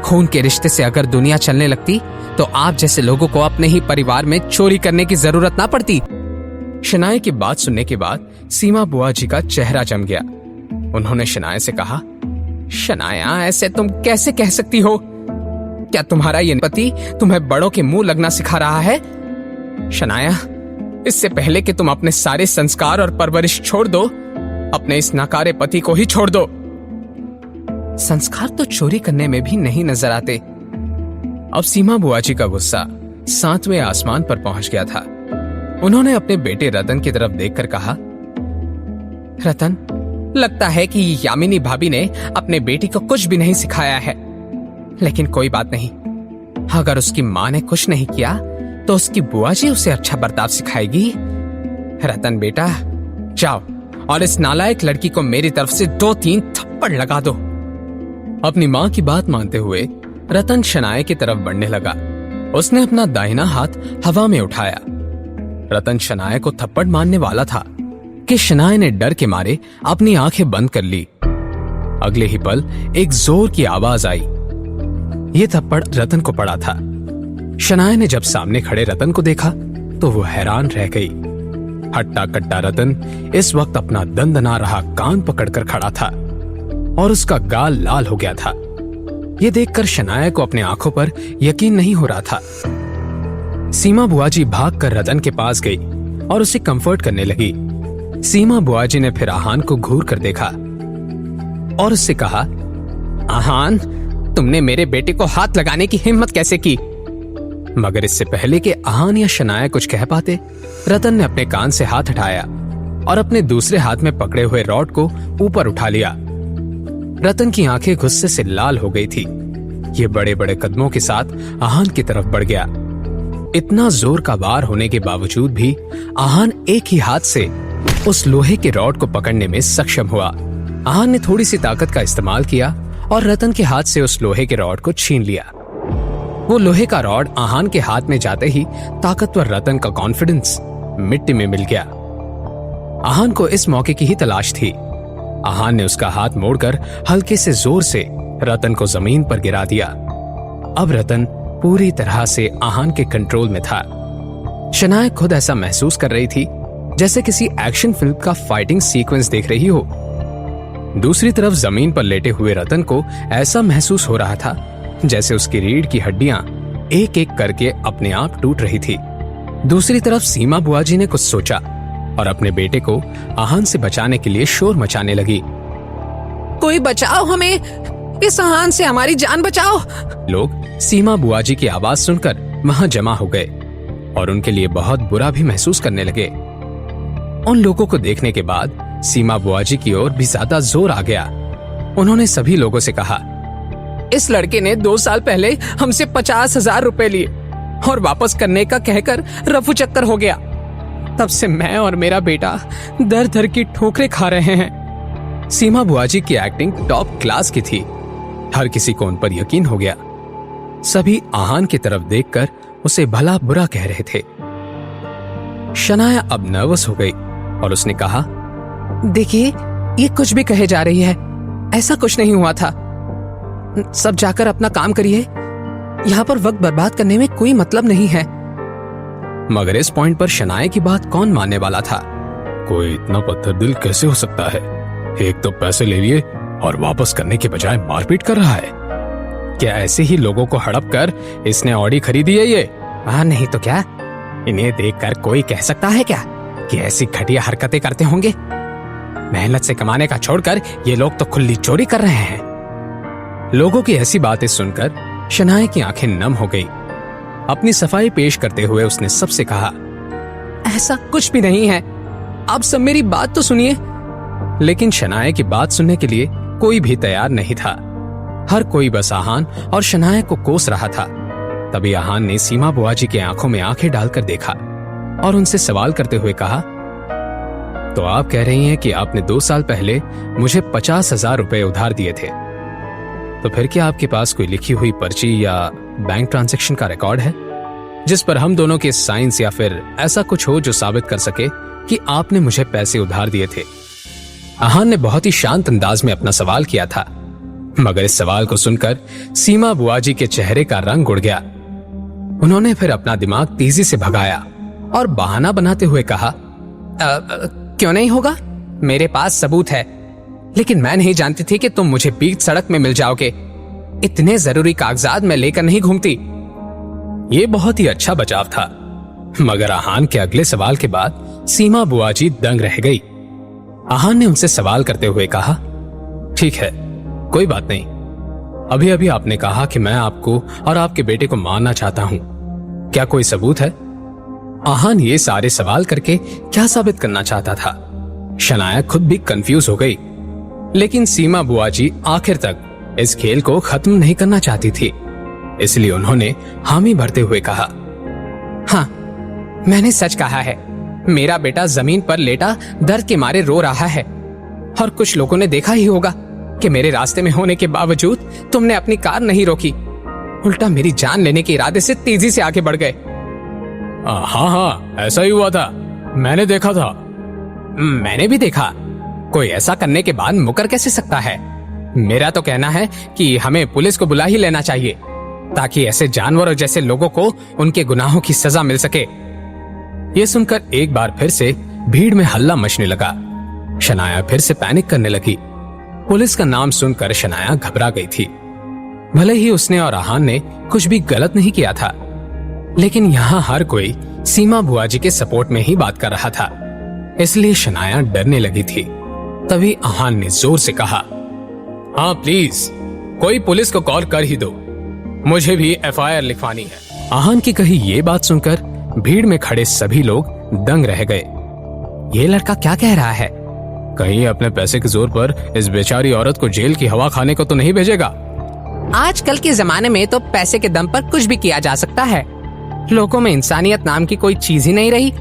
खून के रिश्ते से अगर दुनिया चलने लगती तो आप जैसे लोगों को अपने ही परिवार में चोरी करने की जरूरत ना पड़ती। शनाया की बात सुनने के बाद सीमा बुआ जी का चेहरा जम गया। उन्होंने शनाया से कहा, शनाया, ऐसे तुम कैसे कह सकती हो? क्या तुम्हारा ये पति तुम्हें बड़ों के मुंह लगना सिखा रहा है? शनाया, इससे पहले कि तुम अपने सारे संस्कार और परवरिश छोड़ दो, अपने इस नाकारे पति को ही छोड़ दो। संस्कार तो चोरी करने में भी नहीं नजर आते। अब सीमा बुआ जी का गुस्सा 7वें आसमान पर पहुंच गया था। उन्होंने अपने बेटे रतन की तरफ देखकर कहा, रतन, लगता है कि यामिनी भाभी ने अपने बेटी को कुछ भी नहीं सिखाया है, लेकिन कोई बात नहीं। अगर उसकी माँ ने कुछ नहीं किया तो उसकी बुआ जी उसे अच्छा बर्ताव सिखाएगी। रतन बेटा, जाओ और इस नालायक लड़की को मेरी तरफ से 2-3 थप्पड़ लगा दो। अपनी माँ की बात मानते हुए रतन शनाया की तरफ बढ़ने लगा। उसने अपना दाहिना हाथ हवा में उठाया। रतन शनाया को थप्पड़ मारने वाला था कि शनाया ने डर के मारे अपनी आंखें बंद कर ली। अगले ही पल एक जोर की आवाज आई। यह थप्पड़ रतन को पड़ा था। शनाया ने जब सामने खड़े रतन को देखा तो वो हैरान रह गई। हट्टा कट्टा रतन इस वक्त अपना दंदना रहा कान पकड़कर खड़ा था और उसका गाल लाल हो गया था। यह देखकर शनाया को अपने आंखों पर यकीन नहीं हो रहा था। सीमा बुआजी भागकर रतन के पास गई और उसे कंफर्ट करने लगी। सीमा बुआजी ने फिर आहान को घूर कर देखा और उससे कहा, आहान, तुमने मेरे बेटे को हाथ लगाने की हिम्मत कैसे की? मगर इससे पहले कि आहान या शनाया कुछ कह पाते, रतन ने अपने कान से हाथ हटाया और अपने दूसरे हाथ में पकड़े हुए रॉड को ऊपर उठा लिया। रतन की आंखें गुस्से से लाल हो गई थी। ये बड़े बड़े कदमों के साथ आहान की तरफ बढ़ गया। इतना जोर का वार होने के बावजूद भी आहान एक ही हाथ से उस लोहे के रॉड को पकड़ने में सक्षम हुआ। आहान ने थोड़ी सी ताकत का इस्तेमाल किया और रतन के हाथ से उस लोहे के रॉड को छीन लिया। वो लोहे का रॉड आहान के हाथ में जाते ही ताकतवर रतन का कॉन्फिडेंस मिट्टी में मिल गया। आहान को इस मौके की ही तलाश थी। आहान ने उसका हाथ मोड़कर हल्के से जोर से रतन को जमीन पर गिरा दिया। अब रतन पूरी तरह से आहान के कंट्रोल में था। शनाया खुद ऐसा महसूस कर रही थी जैसे किसी एक्शन फिल्म का फाइटिंग सीक्वेंस देख रही हो। दूसरी तरफ जमीन पर लेटे हुए रतन को ऐसा महसूस हो रहा था जैसे उसकी रीढ़ की हड्डियां एक एक करके अपने आप टूट रही थी। दूसरी तरफ सीमा बुआजी ने कुछ सोचा और अपने बेटे को आहान से बचाने के लिए शोर मचाने लगी। कोई बचाओ हमें, इस आहान से हमारी जान बचाओ। लोग सीमा बुआजी की आवाज सुनकर वहां जमा हो गए और उनके लिए बहुत बुरा भी महसूस करने लगे। उन लोगों को देखने के बाद सीमा बुआजी की ओर भी ज्यादा जोर आ गया। उन्होंने सभी लोगों से कहा, इस लड़के ने 2 साल पहले हमसे 50,000 रुपए लिए और वापस करने का कहकर रफू चक्कर हो गया। तब से मैं और मेरा बेटा दर दर की ठोकरें खा रहे हैं। सीमा बुआजी की एक्टिंग टॉप क्लास की थी। हर किसी को उन पर यकीन हो गया। सभी आहान की तरफ देखकर उसे भला बुरा कह रहे थे। शनाया अब नर्वस हो गई और उसने कहा, देखिए, ये कुछ भी कहे जा रही है, ऐसा कुछ नहीं हुआ था। सब जाकर अपना काम करिए, यहाँ पर वक्त बर्बाद करने में कोई मतलब नहीं है। मगर इस पॉइंट पर शनाया की बात कौन मानने वाला था? कोई इतना पत्थर दिल कैसे हो सकता है? एक तो पैसे ले लिए और वापस करने के बजाय मारपीट कर रहा है। क्या ऐसे ही लोगों को हड़प कर इसने ऑडी खरीदी है ये? हाँ, नहीं तो क्या? इन्हें देखकर कोई कह सकता है क्या कि ऐसी घटिया हरकतें करते होंगे? मेहनत से कमाने का छोड़कर ये लोग तो खुली चोरी कर रहे हैं। लोगों की ऐसी बातें सुनकर शनाया की आंखें नम हो गई। अपनी सफाई पेश करते हुए उसने सबसे कहा, ऐसा कुछ भी नहीं है, आप सब मेरी बात तो सुनिए। लेकिन शनाया की बात सुनने के लिए कोई भी तैयार नहीं था। हर कोई बस आहान और शनाया को कोस रहा था। तभी आहान ने सीमा बुआजी की आंखों में आंखें डालकर देखा और उनसे सवाल करते हुए कहा, तो आप कह रही हैं कि आपने 2 साल पहले मुझे 50,000 रुपए उधार दिए थे, तो फिर क्या आपके पास कोई लिखी हुई पर्ची या बैंक ट्रांजैक्शन का रिकॉर्ड है जिस पर हम दोनों के साइंस या फिर ऐसा कुछ हो जो साबित कर सके कि आपने मुझे पैसे उधार दिए थे? आहान ने बहुत ही शांत अंदाज में अपना सवाल किया था, मगर इस सवाल को सुनकर सीमा बुआजी के चेहरे का रंग उड़ गया। उन्होंने फिर अपना दिमाग तेजी से भगाया और बहाना बनाते हुए कहा, क्यों नहीं होगा? मेरे पास सबूत है, लेकिन मैं नहीं जानती थी कि तुम मुझे बीच सड़क में मिल जाओगे। इतने जरूरी कागजात मैं लेकर नहीं घूमती। ये बहुत ही अच्छा बचाव था, मगर आहान के अगले सवाल के बाद सीमा बुआजी दंग रह गई। आहान ने उनसे सवाल करते हुए कहा, ठीक है, कोई बात नहीं। अभी अभी आपने कहा कि मैं आपको और आपके बेटे को मारना चाहता हूं, क्या कोई सबूत है? आहान ये सारे सवाल करके क्या साबित करना चाहता था? शनाया खुद भी कंफ्यूज हो गई, लेकिन सीमा बुआजी आखिर तक इस खेल को खत्म नहीं करना चाहती थी, इसलिए उन्होंने हामी भरते हुए कहा, हाँ, मैंने सच कहा है। मेरा बेटा जमीन पर लेटा दर्द के मारे रो रहा है और कुछ लोगों ने देखा ही होगा कि मेरे रास्ते में होने के बावजूद तुमने अपनी कार नहीं रोकी, उल्टा मेरी जान लेने के इरादे से तेजी से आगे बढ़ गए। हाँ हाँ, ऐसा ही हुआ था, मैंने देखा था। मैंने भी देखा। कोई ऐसा करने के बाद मुकर कैसे सकता है? मेरा तो कहना है कि हमें पुलिस को बुला ही लेना चाहिए, ताकि ऐसे जानवरों जैसे लोगों को उनके गुनाहों की सजा मिल सके। ये सुनकर एक बार फिर से भीड़ में हल्ला मचने लगा। शनाया फिर से पैनिक करने लगी। पुलिस का नाम सुनकर शनाया घबरा गई थी। भले ही उसने और आहान ने कुछ भी गलत नहीं किया था, लेकिन यहाँ हर कोई सीमा बुआ जी के सपोर्ट में ही बात कर रहा था, इसलिए शनाया डरने लगी थी। तभी आहान ने जोर से कहा, हाँ प्लीज कोई पुलिस को कॉल कर ही दो, मुझे भी एफआईआर लिखवानी है। आहान की कही ये बात सुनकर भीड़ में खड़े सभी लोग दंग रह गए। ये लड़का क्या कह रहा है? कहीं अपने पैसे के जोर पर इस बेचारी औरत को जेल की हवा खाने को तो नहीं भेजेगा? आजकल के जमाने में तो पैसे के दम पर कुछ भी किया जा सकता है। लोगों में इंसानियत नाम की कोई चीज ही नहीं रही।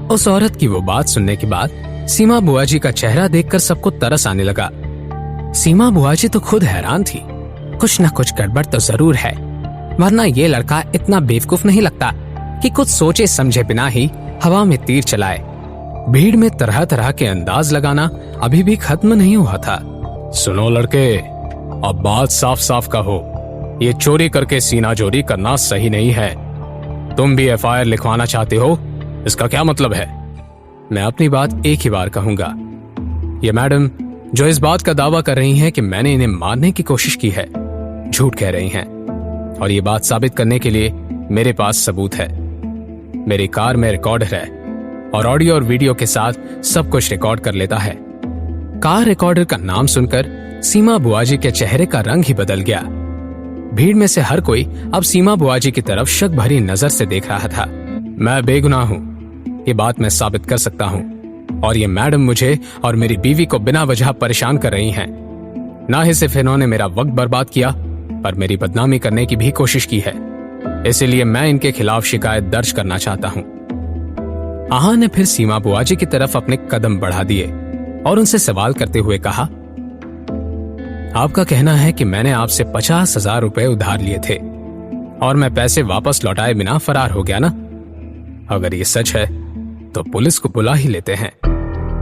उस औरत की वो बात सुनने के बाद सीमा बुआ जी का चेहरा देखकर सबको तरस आने लगा। सीमा बुआ जी तो खुद हैरान थी। कुछ न कुछ गड़बड़ तो जरूर है, वरना ये लड़का इतना बेवकूफ नहीं लगता कि कुछ सोचे समझे बिना ही हवा में तीर चलाए। भीड़ में तरह तरह के अंदाज लगाना अभी भी खत्म नहीं हुआ था। सुनो लड़के, अब बात साफ साफ कहो, ये चोरी करके सीना जोरी करना सही नहीं है। तुम भी एफआईआर लिखवाना चाहते हो, इसका क्या मतलब है? मैं अपनी बात एक ही बार कहूंगा। ये मैडम जो इस बात का दावा कर रही हैं कि मैंने इन्हें मारने की कोशिश की है, झूठ कह रही हैं। और ये बात साबित करने के लिए मेरे पास सबूत है। मेरी कार में रिकॉर्डर है और ऑडियो और वीडियो के साथ सब कुछ रिकॉर्ड कर लेता है। कार रिकॉर्डर का नाम सुनकर सीमा बुआ जी के चेहरे का रंग ही बदल गया। भीड़ में से हर कोई अब सीमा बुआ जी की तरफ शक भरी नजर से देख रहा था। मैं बेगुनाह हूँ, ये बात मैं साबित कर सकता हूँ, और ये मैडम मुझे और मेरी बीवी को बिना वजह परेशान कर रही हैं। ना ही सिर्फ इन्होंने मेरा वक्त बर्बाद किया, पर मेरी बदनामी करने की भी कोशिश की है। इसीलिए मैं इनके खिलाफ शिकायत दर्ज करना चाहता हूँ। आहान ने फिर सीमा बुआ जी की तरफ अपने कदम बढ़ा दिए और उनसे सवाल करते हुए कहा, आपका कहना है कि मैंने आपसे 50,000 रुपए उधार लिए थे और मैं पैसे वापस लौटाए बिना फरार हो गया ना? अगर ये सच है तो पुलिस को बुला ही लेते हैं,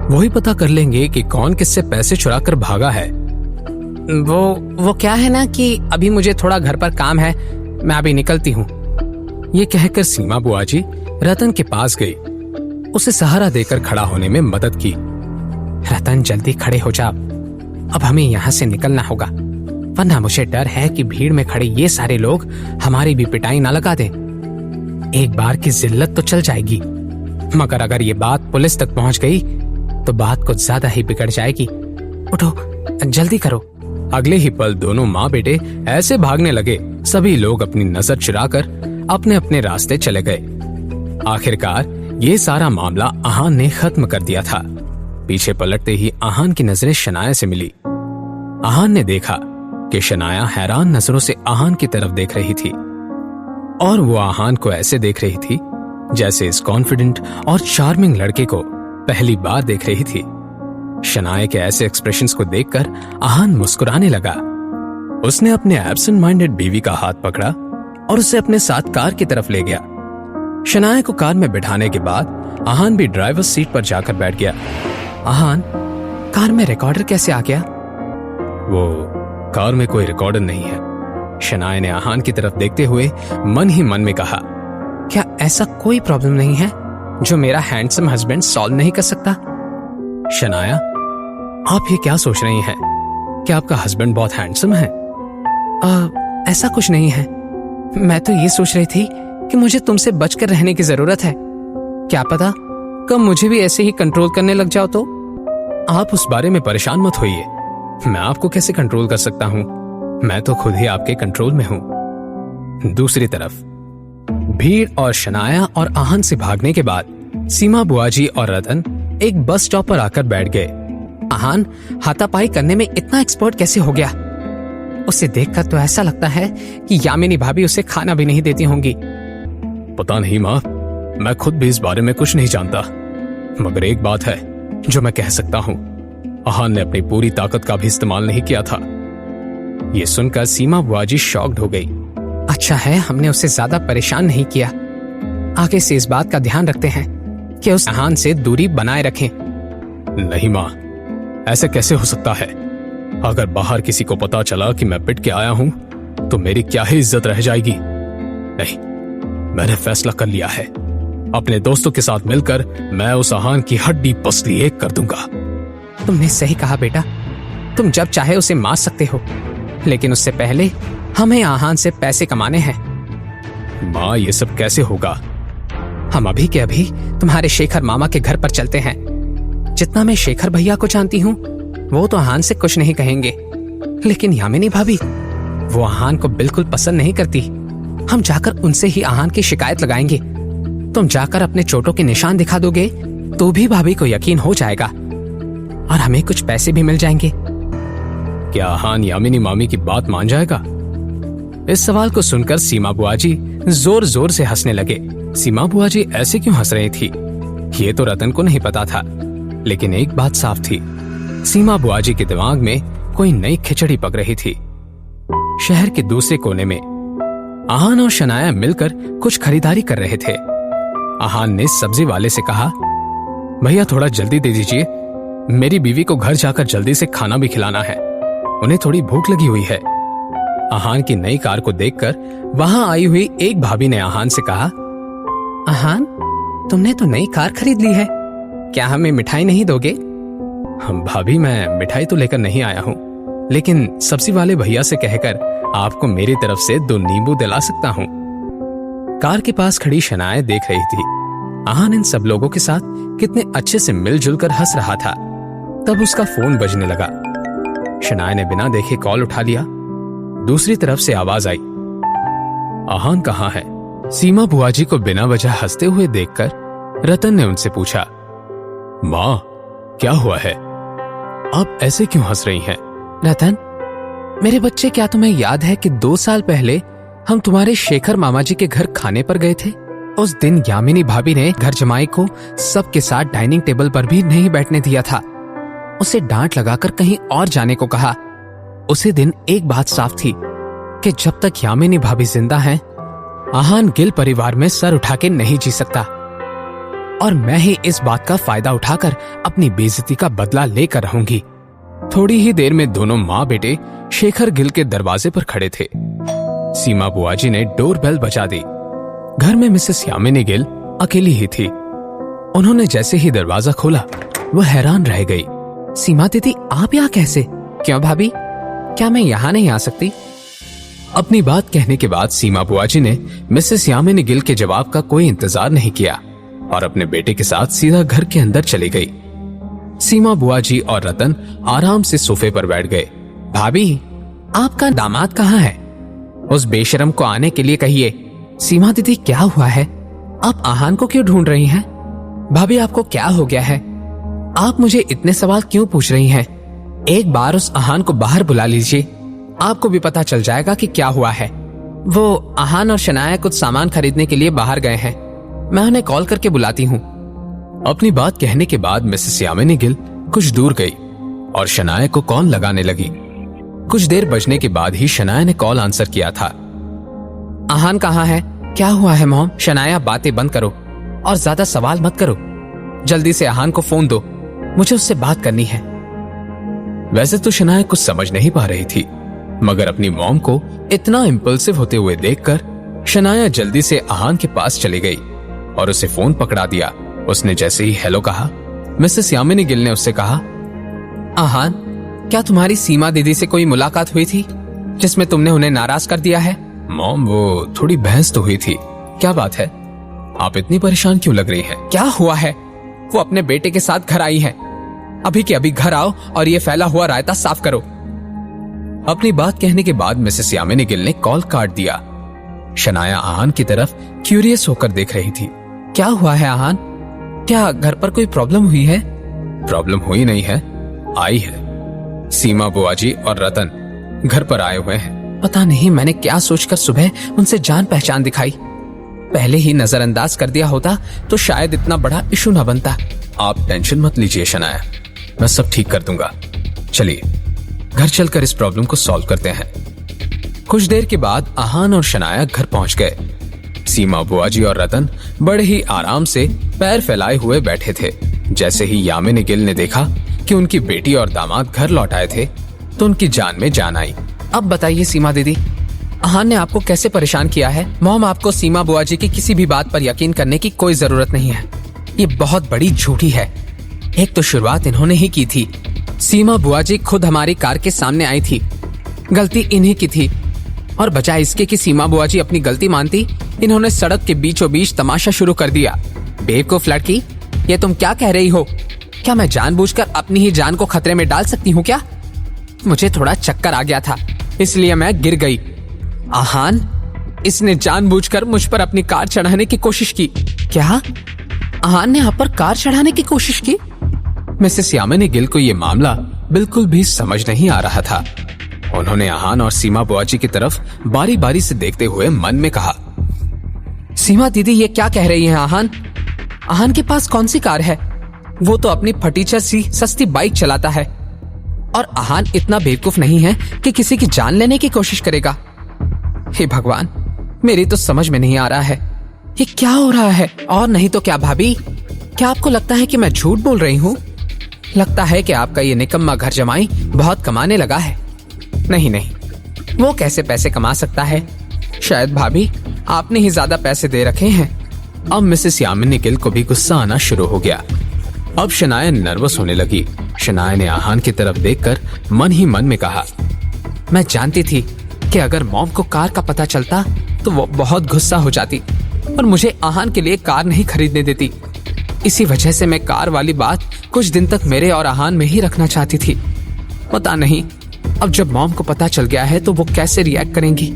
वही पता कर लेंगे कि कौन किससे पैसे चुरा कर भागा है। वो क्या है ना कि अभी मुझे थोड़ा घर पर काम है, मैं अभी निकलती हूँ। ये कहकर सीमा बुआ जी रतन के पास गई, उसे सहारा देकर खड़ा होने में मदद की। रतन जल्दी खड़े हो जा, अब हमें यहाँ से निकलना होगा, वरना मुझे डर है कि भीड़ में खड़े ये सारे लोग हमारी भी पिटाई ना लगा दें। एक बार की जिल्लत तो चल जाएगी, मगर अगर ये बात पुलिस तक पहुंच गई तो बात कुछ ज्यादा ही बिगड़ जाएगी। उठो, जल्दी करो। अगले ही पल दोनों माँ बेटे ऐसे भागने लगे, सभी लोग अपनी नजर चुराकर अपने अपने रास्ते चले गए। आखिरकार ये सारा मामला आहान ने खत्म कर दिया था। पीछे पलटते ही आहान की नजरें शनाया से मिली। आहान ने देखा कि शनाया हैरान नजरों से आहान की तरफ देख रही थी, और वो आहान को ऐसे देख रही थी जैसे इस कॉन्फिडेंट और चार्मिंग लड़के को पहली बार देख रही थी। शनाया के ऐसे एक्सप्रेशंस को देखकर आहान मुस्कुराने लगा। उसने अपने एब्सेंट माइंडेड बीवी का हाथ पकड़ा और उसे अपने साथ कार की तरफ ले गया। शनाया को कार में बिठाने के बाद आहान भी ड्राइवर सीट पर जाकर बैठ गया। आहान, कार में रिकॉर्डर कैसे आ गया? वो कार में कोई रिकॉर्डर नहीं है, शनाया ने आहान की तरफ देखते हुए मन ही मन में कहा। क्या ऐसा कोई प्रॉब्लम नहीं है जो मेरा हैंडसम हस्बैंड सॉल्व नहीं कर सकता? शनाया, आप ये क्या सोच रही हैं? क्या आपका हस्बैंड बहुत हैंडसम है? ऐसा कुछ नहीं है, मैं तो ये सोच रही थी कि मुझे तुमसे बचकर रहने की जरूरत है। क्या पता कब मुझे भी ऐसे ही कंट्रोल करने लग जाओ तो? आप उस बारे में परेशान मत होइए, मैं आपको कैसे कंट्रोल कर सकता हूँ? मैं तो खुद ही आपके कंट्रोल में हूँ। दूसरी तरफ भीड़ और शनाया और आहान से भागने के बाद सीमा बुआ जी और रतन एक बस स्टॉप पर आकर बैठ गए। आहान हाथापाई करने में इतना एक्सपर्ट कैसे हो गया? उसे देखकर तो ऐसा लगता है कि यामिनी भाभी उसे खाना भी नहीं देती होंगी। पता नहीं माँ, मैं खुद भी इस बारे में कुछ नहीं जानता, मगर एक बात है जो मैं कह सकता हूँ, आहान ने अपनी पूरी ताकत का भी इस्तेमाल नहीं किया था। ये सुनकर सीमा बुआ जी शॉक्ड हो गई। अच्छा है हमने उसे ज्यादा परेशान नहीं किया, आगे से इस बात का ध्यान रखते हैं कि उस आहान से दूरी बनाए रखें। नहीं माँ, ऐसे कैसे हो सकता है? अगर बाहर किसी को पता चला कि मैं पिट के आया हूं तो मेरी क्या ही इज्जत रह जाएगी। नहीं, मैंने फैसला कर लिया है। अपने दोस्तों के साथ मिलकर मैं उस आहान की हड्डी पसली एक कर दूंगा। तुमने सही कहा बेटा, तुम जब चाहे उसे मार सकते हो, लेकिन उससे पहले हमें आहान से पैसे कमाने हैं। माँ, ये सब कैसे होगा? हम अभी के अभी तुम्हारे शेखर मामा के घर पर चलते हैं। जितना मैं शेखर भैया को जानती हूँ, वो तो आहान से कुछ नहीं कहेंगे, लेकिन यामिनी भाभी, वो आहान को बिल्कुल पसंद नहीं करती। हम जाकर उनसे ही आहान की शिकायत लगाएंगे। तुम जाकर अपने चोटों के निशान दिखा दोगे तो भी भाभी को यकीन हो जाएगा और हमें कुछ पैसे भी मिल जाएंगे। क्या आहान यामिनी मामी की बात मान जाएगा? इस सवाल को सुनकर सीमा बुआ जी जोर जोर से हंसने लगे। सीमा बुआ जी ऐसे क्यों हंस रही थी, ये तो रतन को नहीं पता था, लेकिन एक बात साफ थी, सीमा बुआ जी के दिमाग में कोई नई खिचड़ी पक रही थी। शहर के दूसरे कोने में आहान और शनाया मिलकर कुछ खरीदारी कर रहे थे। आहान ने सब्जी वाले से कहा, भैया थोड़ा जल्दी दे दीजिए, मेरी बीवी को घर जाकर जल्दी से खाना भी खिलाना है, उन्हें थोड़ी भूख लगी हुई है। आहान की नई कार को देखकर वहां आई हुई एक भाभी ने आहान से कहा, आहान, तुमने तो नई कार खरीद ली है, क्या हमें मिठाई नहीं दोगे? हम भाभी, मैं मिठाई तो लेकर नहीं आया हूँ, लेकिन सब्जी वाले भैया से कहकर आपको मेरी तरफ से 2 नींबू दिला सकता हूँ। कार के पास खड़ी शनाया देख रही थी आहान इन सब लोगों के साथ कितने अच्छे से मिलजुल कर हंस रहा था। तब उसका फोन बजने लगा। शनाया ने बिना देखे कॉल उठा लिया। दूसरी तरफ से आवाज आई, आहान कहाँ है? सीमा बुआ जी को बिना वजह हंसते हुए देखकर रतन ने उनसे पूछा, माँ क्या हुआ है, आप ऐसे क्यों हंस रही हैं? रतन, मेरे बच्चे, क्या तुम्हें याद है कि 2 साल पहले हम तुम्हारे शेखर मामा जी के घर खाने पर गए थे? उस दिन यामिनी भाभी ने घर जमाई को सबके साथ डाइनिंग टेबल पर भी नहीं बैठने दिया था, उसे डांट लगाकर कहीं और जाने को कहा। उसी दिन एक बात साफ थी कि जब तक यामिनी भाभी जिंदा हैं, आहान गिल परिवार में सर उठा के नहीं जी सकता, और मैं ही इस बात का फायदा उठाकर अपनी बेइज्जती का बदला लेकर रहूंगी। थोड़ी ही देर में दोनों माँ बेटे शेखर गिल के दरवाजे पर खड़े थे। सीमा बुआ जी ने डोरबेल बजा दी। घर में मिसेस यामिनी गिल अकेली ही थी। उन्होंने जैसे ही दरवाजा खोला, वह हैरान रह गई। सीमा दीदी, आप यहाँ कैसे? क्यों भाभी, क्या मैं यहाँ नहीं आ सकती? अपनी बात कहने के बाद सीमा बुआ जी ने मिसेस यामिनी गिल के जवाब का कोई इंतजार नहीं किया और अपने बेटे के साथ सीधा घर के अंदर चली गई। सीमा बुआ जी और रतन आराम से सोफे पर बैठ गए। भाभी, आपका दामाद कहाँ है? उस बेशरम को आने के लिए कहिए। सीमा दीदी, क्या हुआ है? आप आहान को क्यों ढूंढ रही हैं? भाभी, आपको क्या हो गया है? आप मुझे इतने सवाल क्यों पूछ रही हैं? एक बार उस आहान को बाहर बुला लीजिए, आपको भी पता चल जाएगा कि क्या हुआ है। वो आहान और शनाया कुछ सामान खरीदने के लिए बाहर गए हैं, मैं उन्हें कॉल करके बुलाती हूँ। अपनी बात कहने के बाद मिसेस यामिनी गिल कुछ दूर गई और शनाया को कॉल लगाने लगी। कुछ देर बजने के बाद ही शनाया ने कॉल आंसर किया था। आहान कहाँ है? क्या हुआ है मॉम? शनाया, बातें बंद करो और ज्यादा सवाल मत करो। जल्दी से आहान को फोन दो, मुझे उससे बात करनी है। वैसे तो शनाया कुछ समझ नहीं पा रही थी, मगर अपनी मॉम को इतना इम्पल्सिव होते हुए देखकर शनाया जल्दी से आहान के पास चली गई और उसे फोन पकड़ा दिया। उसने जैसे ही हेलो कहा, मिसेस यामिनी गिल ने उससे कहा, आहान, क्या तुम्हारी सीमा दीदी से कोई मुलाकात हुई थी जिसमें तुमने उन्हें नाराज कर दिया है? मॉम, वो थोड़ी बहस तो हुई थी। क्या बात है, आप इतनी परेशान क्यों लग रही हैं? क्या हुआ है? वो अपने बेटे के साथ घर आई है। अभी के अभी घर आओ और ये फैला हुआ रायता साफ करो। अपनी बात कहने के बाद मिसेस यामिनी गिल ने कॉल काट दिया। शनाया आहान की तरफ क्यूरियस होकर देख रही थी। क्या हुआ है आहान? क्या घर पर कोई प्रॉब्लम हुई है? प्रॉब्लम हुई नहीं है, आई है। सीमा बुआ जी और रतन घर पर आए हुए हैं। पता नहीं मैंने क्या सोचकर सुबह उनसे जान पहचान दिखाई। पहले ही नजरअंदाज कर दिया होता तो शायद इतना बड़ा इशू न बनता। आप टेंशन मत लीजिए शनाया, मैं सब ठीक कर दूंगा। चलिए घर चलकर इस प्रॉब्लम को सॉल्व करते हैं। कुछ देर के बाद आहान और शनाया घर पहुंच गए। सीमा बुआजी और रतन बड़े ही आराम से पैर फैलाए हुए बैठे थे। जैसे ही यामिनी गिल ने देखा कि उनकी बेटी और दामाद घर लौट आए थे तो उनकी जान में जान आई। अब बताइए सीमा दीदी, अहान ने आपको कैसे परेशान किया है? मॉम, आपको सीमा बुआजी की किसी भी बात पर यकीन करने की कोई जरूरत नहीं है। ये बहुत बड़ी झूठी है। एक तो शुरुआत इन्होंने ही की थी। सीमा बुआजी खुद हमारी कार के सामने आई थी, गलती इन्हीं की थी। और बजाय इसके कि सीमा बुआजी अपनी गलती मानती, इन्होंने सड़क के बीचों बीच तमाशा शुरू कर दिया। बेवकूफ लड़की, ये तुम क्या कह रही हो? क्या मैं जानबूझकर अपनी ही जान को खतरे में डाल सकती हूँ क्या? मुझे थोड़ा चक्कर आ गया था, इसलिए मैं गिर गई। आहान, इसने जानबूझकर मुझ पर अपनी कार चढ़ाने की कोशिश की। क्या? आहान ने आप पर कार चढ़ाने की कोशिश की? मिसेस यामिनी गिल को यह मामला बिल्कुल भी समझ नहीं आ रहा था। उन्होंने आहान और सीमा बुआजी की तरफ बारी बारी से देखते हुए मन में कहा, सीमा दीदी ये क्या कह रही हैं? आहान के पास कौन सी कार है? वो तो अपनी फटीचर सी सस्ती बाइक चलाता है। और आहान इतना बेवकूफ नहीं है कि किसी की जान लेने की कोशिश करेगा। हे भगवान, मेरी तो समझ में नहीं आ रहा है ये क्या हो रहा है। और नहीं तो क्या भाभी, क्या आपको लगता है कि मैं झूठ बोल रही हूँ? लगता है कि आपका ये निकम्मा घर जमाई बहुत कमाने लगा है। नहीं नहीं, वो कैसे पैसे कमा सकता है? शायद भाभी आपने ही ज्यादा पैसे दे रखे हैं। अब मिसेस यामिनी गिल को भी गुस्सा आना शुरू हो गया। अब शनाया नर्वस होने लगी। शनाया ने आहान की तरफ देखकर मन ही मन में कहा, मैं जानती थी कि अगर मॉम को कार का पता चलता तो वो बहुत गुस्सा हो जाती और मुझे आहान के लिए कार नहीं खरीदने देती। इसी वजह से मैं कार वाली बात कुछ दिन तक मेरे और आहान में ही रखना चाहती थी। पता नहीं अब जब मॉम को पता चल गया है तो वो कैसे रिएक्ट करेंगी।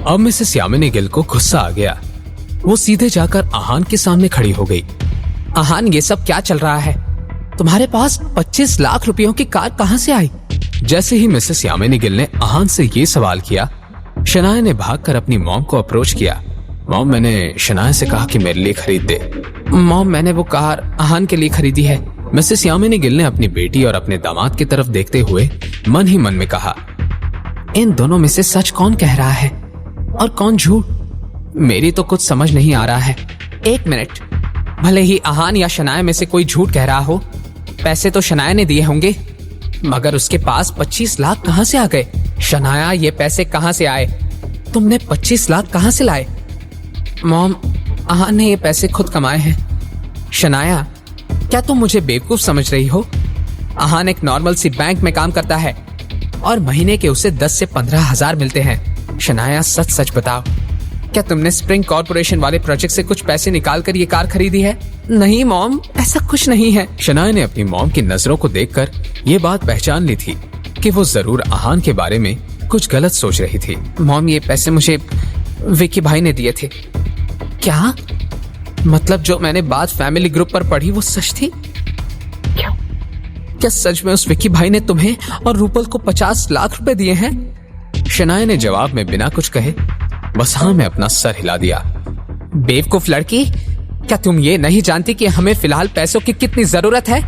अब मिसेस यामिनी गिल को गुस्सा आ गया। वो सीधे जाकर आहान के सामने खड़ी हो गई। आहान, ये सब क्या चल रहा है? तुम्हारे पास 25 लाख रुपयों की कार कहां से आई? जैसे ही मिसेस यामिनी गिल ने आहान से ये सवाल किया, शनाया ने भागकर अपनी मॉम को अप्रोच किया। मॉम, मैंने शनाया से कहा कि मेरे लिए खरीद दे। मॉम, मैंने वो कार आहान के लिए खरीदी है। मिसेस यामिनी गिल ने अपनी बेटी और अपने दामाद की तरफ देखते हुए मन ही मन में कहा, इन दोनों में से सच कौन कह रहा है और कौन झूठ? मेरी तो कुछ समझ नहीं आ रहा है। एक मिनट, भले ही आहान या शनाया में से कोई झूठ कह रहा हो, पैसे तो शनाया ने दिए होंगे, मगर उसके पास 25 लाख कहां से आ गए? शनाया, ये पैसे कहां से आए? तुमने 25 लाख कहां से लाए? मॉम, आहान ने ये पैसे खुद कमाए हैं। शनाया, क्या तुम मुझे बेवकूफ समझ रही हो? आहान एक नॉर्मल सी बैंक में काम करता है और महीने के उसे 10 से 15 हजार मिलते हैं। शनाया, सच सच बताओ, क्या तुमने स्प्रिंग कॉर्पोरेशन वाले प्रोजेक्ट से कुछ पैसे निकालकर ये कार खरीदी है? नहीं मॉम, ऐसा कुछ नहीं है। शनाया ने अपनी मॉम की नजरों को देखकर ये बात पहचान ली थी कि वो जरूर आहान के बारे में कुछ गलत सोच रही थी। मॉम, ये पैसे मुझे विकी भाई ने दिए थे। क्या मतलब जो मैंने बात फैमिली ग्रुप पर पढ़ी वो सच थी? क्या सच में उस विकी भाई ने तुम्हें और रूपल को 50 लाख रुपए दिए हैं? शनाया ने जवाब में बिना कुछ कहे बस हाँ में अपना सर हिला दिया। बेवकूफ लड़की, क्या तुम ये नहीं जानती कि हमें फिलहाल पैसों की कितनी जरूरत है?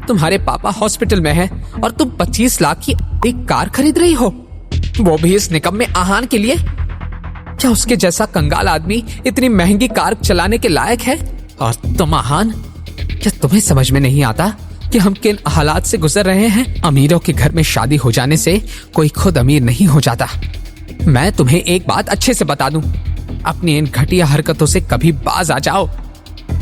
तुम्हारे पापा हॉस्पिटल में हैं और तुम 25 लाख की एक कार खरीद रही हो, वो भी इस निकम्मे आहान के लिए। क्या उसके जैसा कंगाल आदमी इतनी महंगी कार चलाने के लायक है? और तुम आहान, क्या तुम्हें समझ में नहीं आता कि हम किन हालात से गुजर रहे हैं? अमीरों के घर में शादी हो जाने से कोई खुद अमीर नहीं हो जाता। मैं तुम्हें एक बात अच्छे से बता दूं, अपनी इन घटिया हरकतों से कभी बाज आ जाओ,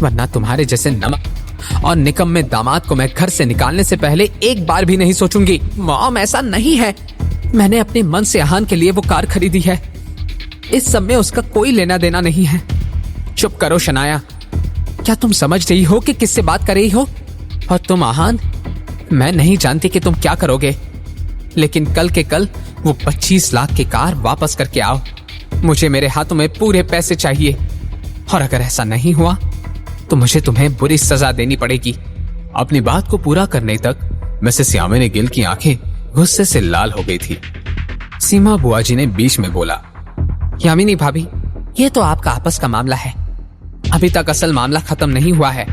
वरना तुम्हारे जैसे नमक और निकम्मे दामाद को मैं घर से निकालने से पहले एक बार भी नहीं सोचूंगी। मॉम, ऐसा नहीं है। मैंने अपने मन से आहान के लिए वो कार खरीदी है। इस सब में उसका कोई लेना देना नहीं है। चुप करो शनाया, क्या तुम समझ रही हो कि किससे बात कर रही हो? और तुम आहान, मैं नहीं जानती कि तुम क्या करोगे, लेकिन कल के कल वो 25 लाख की कार वापस करके आओ। मुझे मेरे हाथों में पूरे पैसे चाहिए, और अगर ऐसा नहीं हुआ तो मुझे तुम्हें बुरी सजा देनी पड़ेगी। अपनी बात को पूरा करने तक मिसेस यामिनी गिल की आंखें गुस्से से लाल हो गई थी। सीमा बुआजी ने बीच में बोला, यामिनी भाभी, ये तो आपका आपस का मामला है, अभी तक असल मामला खत्म नहीं हुआ है।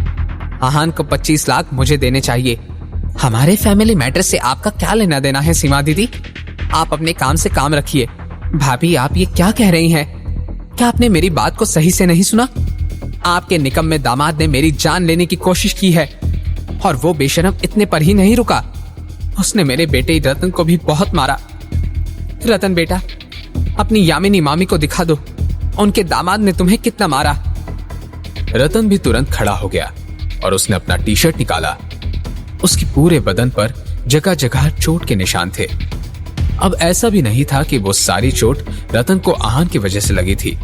आहान को 25 लाख मुझे देने चाहिए। हमारे फैमिली मैटर से आपका क्या लेना देना है सीमा दीदी? आप अपने काम से काम रखिए। भाभी, आप ये क्या कह रही हैं? क्या आपने मेरी बात को सही से नहीं सुना? आपके निकम्मे दामाद ने मेरी जान लेने की कोशिश की है और वो बेशरम इतने पर ही नहीं रुका, उसने मेरे बेटे रतन को भी बहुत मारा। रतन बेटा, अपनी यामिनी मामी को दिखा दो, उनके दामाद ने तुम्हें कितना मारा। रतन भी तुरंत खड़ा हो गया और उसने अपना टी शर्ट निकाला। उसकी पूरे बदन पर जगह जगह चोट के निशान थे। अब ऐसा भी नहीं था कि वो सारी चोट रतन को आहान की वजह से लगी थी।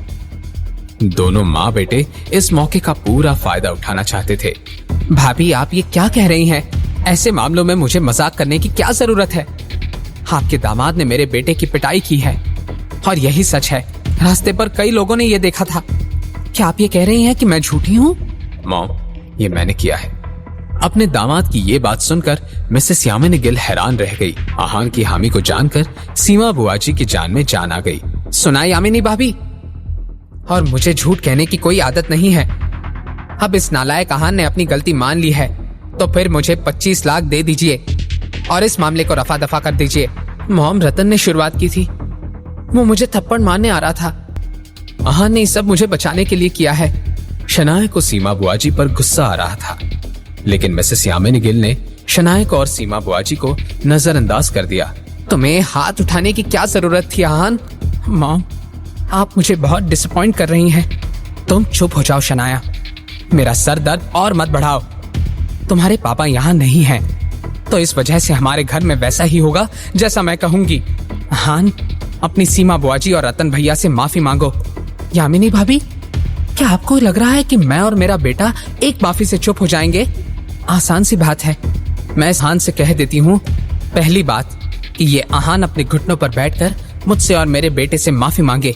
दोनों माँ बेटे इस मौके का पूरा फायदा उठाना चाहते थे। भाभी, आप ये क्या कह रही हैं? ऐसे मामलों में मुझे मजाक करने की क्या जरूरत है? आपके दामाद ने मेरे बेटे की पिटाई की है और यही सच है। रास्ते पर कई लोगों ने ये देखा था। क्या आप ये कह रही हैं कि मैं झूठी हूँ? मॉम, ये मैंने किया है। अपने दामाद की ये बात सुनकर मिसेस यामिनी गिल हैरान रह गई। आहान की हामी को जानकर सीमा बुआजी की जान में जान आ गई। सुना यामिनी भाभी, और मुझे झूठ कहने की कोई आदत नहीं है। अब इस नालायक आहान ने अपनी गलती मान ली है, तो फिर मुझे 25 लाख दे दीजिए और इस मामले को रफा दफा कर दीजिए। मॉम, रतन ने शुरुआत की थी। वो मुझे थप्पड़ मारने आ रहा था। आहान ने सब मुझे बचाने के लिए किया है। शनाया को सीमा बुआजी पर गुस्सा आ रहा था, लेकिन मिसेस यामिनी गिल ने शनाया को और सीमा बुआजी को नजरअंदाज कर दिया। तुम्हें हाथ उठाने की क्या जरूरत थी आहान? मॉम, आप मुझे बहुत डिसअपॉइंट कर रही हैं। तुम चुप हो जाओ शनाया, मेरा सर दर्द और मत बढ़ाओ। तुम्हारे पापा यहाँ नहीं हैं, तो इस वजह से हमारे घर में वैसा ही होगा जैसा मैं कहूंगी। आहान, अपनी सीमा बुआजी और रतन भैया से माफी मांगो। यामिनी भाभी, क्या आपको लग रहा है कि मैं और मेरा बेटा एक माफी से चुप हो जाएंगे? आसान सी बात है। मैं इस आहान से कह देती हूँ, पहली बात कि ये आहान अपने घुटनों पर बैठकर मुझसे और मेरे बेटे से माफी मांगे।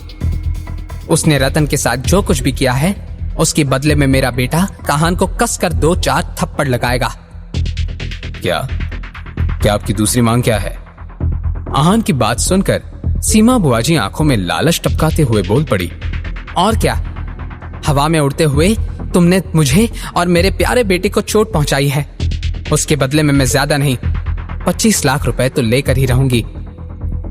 उसने रतन के साथ जो कुछ भी किया है, उसके बदले में मेरा बेटा आहान को कसकर 2-4 थप्पड़ लगाएगा। क्या आपकी दूसरी मांग क्या है? आहान की बात सुनकर सीमा बुआजी आंखों में लालच टपकाते हुए बोल पड़ी। और क्या, हवा में उड़ते हुए तुमने मुझे और मेरे प्यारे बेटे को चोट पहुंचाई है। उसके बदले में मैं ज्यादा नहीं, 25 लाख रुपए तो लेकर ही रहूंगी।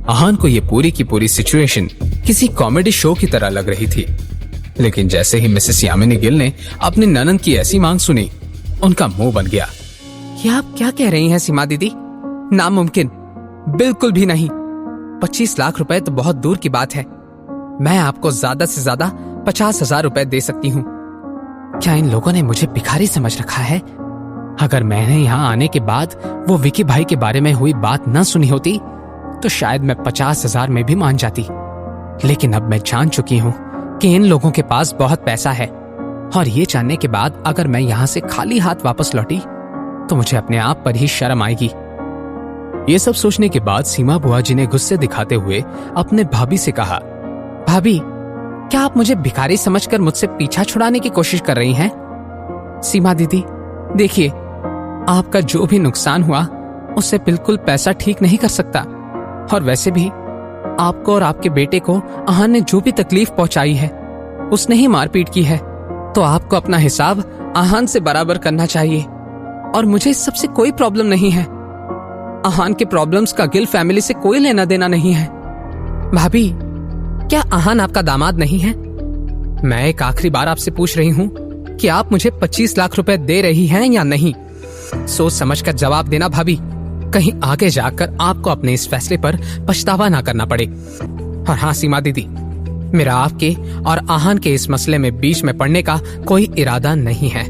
आहान को यह पूरी की पूरी सिचुएशन किसी कॉमेडी शो की तरह लग रही थी, लेकिन जैसे ही मिसेस यामिनी गिल ने अपनी ननंद की ऐसी मांग सुनी, उनका मुंह बन गया। क्या आप क्या कह रही हैं सीमा दीदी? नामुमकिन, बिल्कुल भी नहीं। 25 लाख रुपए तो बहुत दूर की बात है। मैं आपको ज्यादा से ज्यादा 50,000 रुपए दे सकती हूँ। क्या इन लोगों ने मुझे भिखारी समझ रखा है? अगर मैंने यहाँ आने के बाद वो विकी भाई के बारे में हुई बात न सुनी होती, तो शायद मैं 50,000 में भी मान जाती। लेकिन अब मैं जान चुकी हूँ कि इन लोगों के पास बहुत पैसा है, और ये जानने के बाद अगर मैं यहाँ से खाली हाथ वापस लौटी तो मुझे अपने आप पर ही शर्म आएगी। ये सब सोचने के बाद सीमा बुआजी ने गुस्से दिखाते हुए अपने भाभी से कहा, भाभी, क्या आप मुझे भिखारी समझकर मुझसे पीछा छुड़ाने की कोशिश कर रही हैं? सीमा दीदी, देखिए, आपका जो भी नुकसान हुआ उससे बिल्कुल पैसा ठीक नहीं कर सकता। और वैसे भी आपको और आपके बेटे को आहान ने जो भी तकलीफ पहुंचाई है, उसने ही मारपीट की है, तो आपको अपना हिसाब आहान से बराबर करना चाहिए। और मुझे इस सबसे कोई प्रॉब्लम नहीं है। आहान के प्रॉब्लम्स का गिल फैमिली से कोई लेना देना नहीं है। भाभी, क्या आहान आपका दामाद नहीं है? मैं एक आखिरी बार आपसे पूछ रही हूँ कि आप मुझे 25 लाख रुपए दे रही हैं या नहीं? सोच समझकर जवाब देना भाभी, कहीं आगे जाकर आपको अपने इस फैसले पर पछतावा ना करना पड़े। और हाँ सीमा दीदी, मेरा आपके और आहान के इस मसले में बीच में पड़ने का कोई इरादा नहीं है।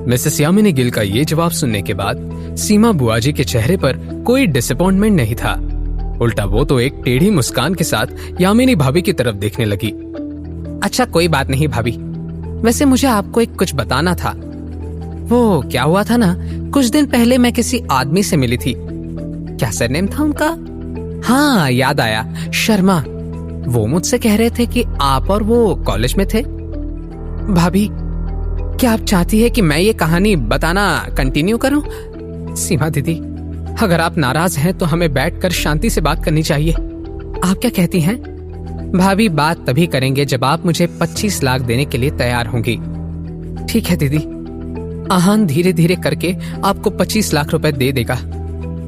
मिसेस यामिनी गिल का ये जवाब सुनने के बाद सीमा बुआजी के चेहरे पर कोई डिसअपॉइंटमेंट नहीं था। उल्टा वो तो एक टेढ़ी मुस्कान के साथ यामिनी भाभी की तरफ देखने लगी। अच्छा, कोई बात नहीं भाभी, वैसे मुझे आपको एक कुछ बताना था। वो क्या हुआ था ना, कुछ दिन पहले मैं किसी आदमी से मिली थी। क्या सरनेम था उनका? हाँ, याद आया, शर्मा। वो मुझसे कह रहे थे कि आप और वो कॉलेज में थे। भाभी, क्या आप चाहती है कि मैं ये कहानी बताना कंटिन्यू करूं? सीमा दीदी, अगर आप नाराज हैं तो हमें बैठकर शांति से बात करनी चाहिए। आप क्या कहती हैं? भाभी, बात तभी करेंगे जब आप मुझे 25 लाख देने के लिए तैयार होंगी। ठीक है दीदी, आहान धीरे धीरे करके आपको 25 लाख रुपए दे देगा।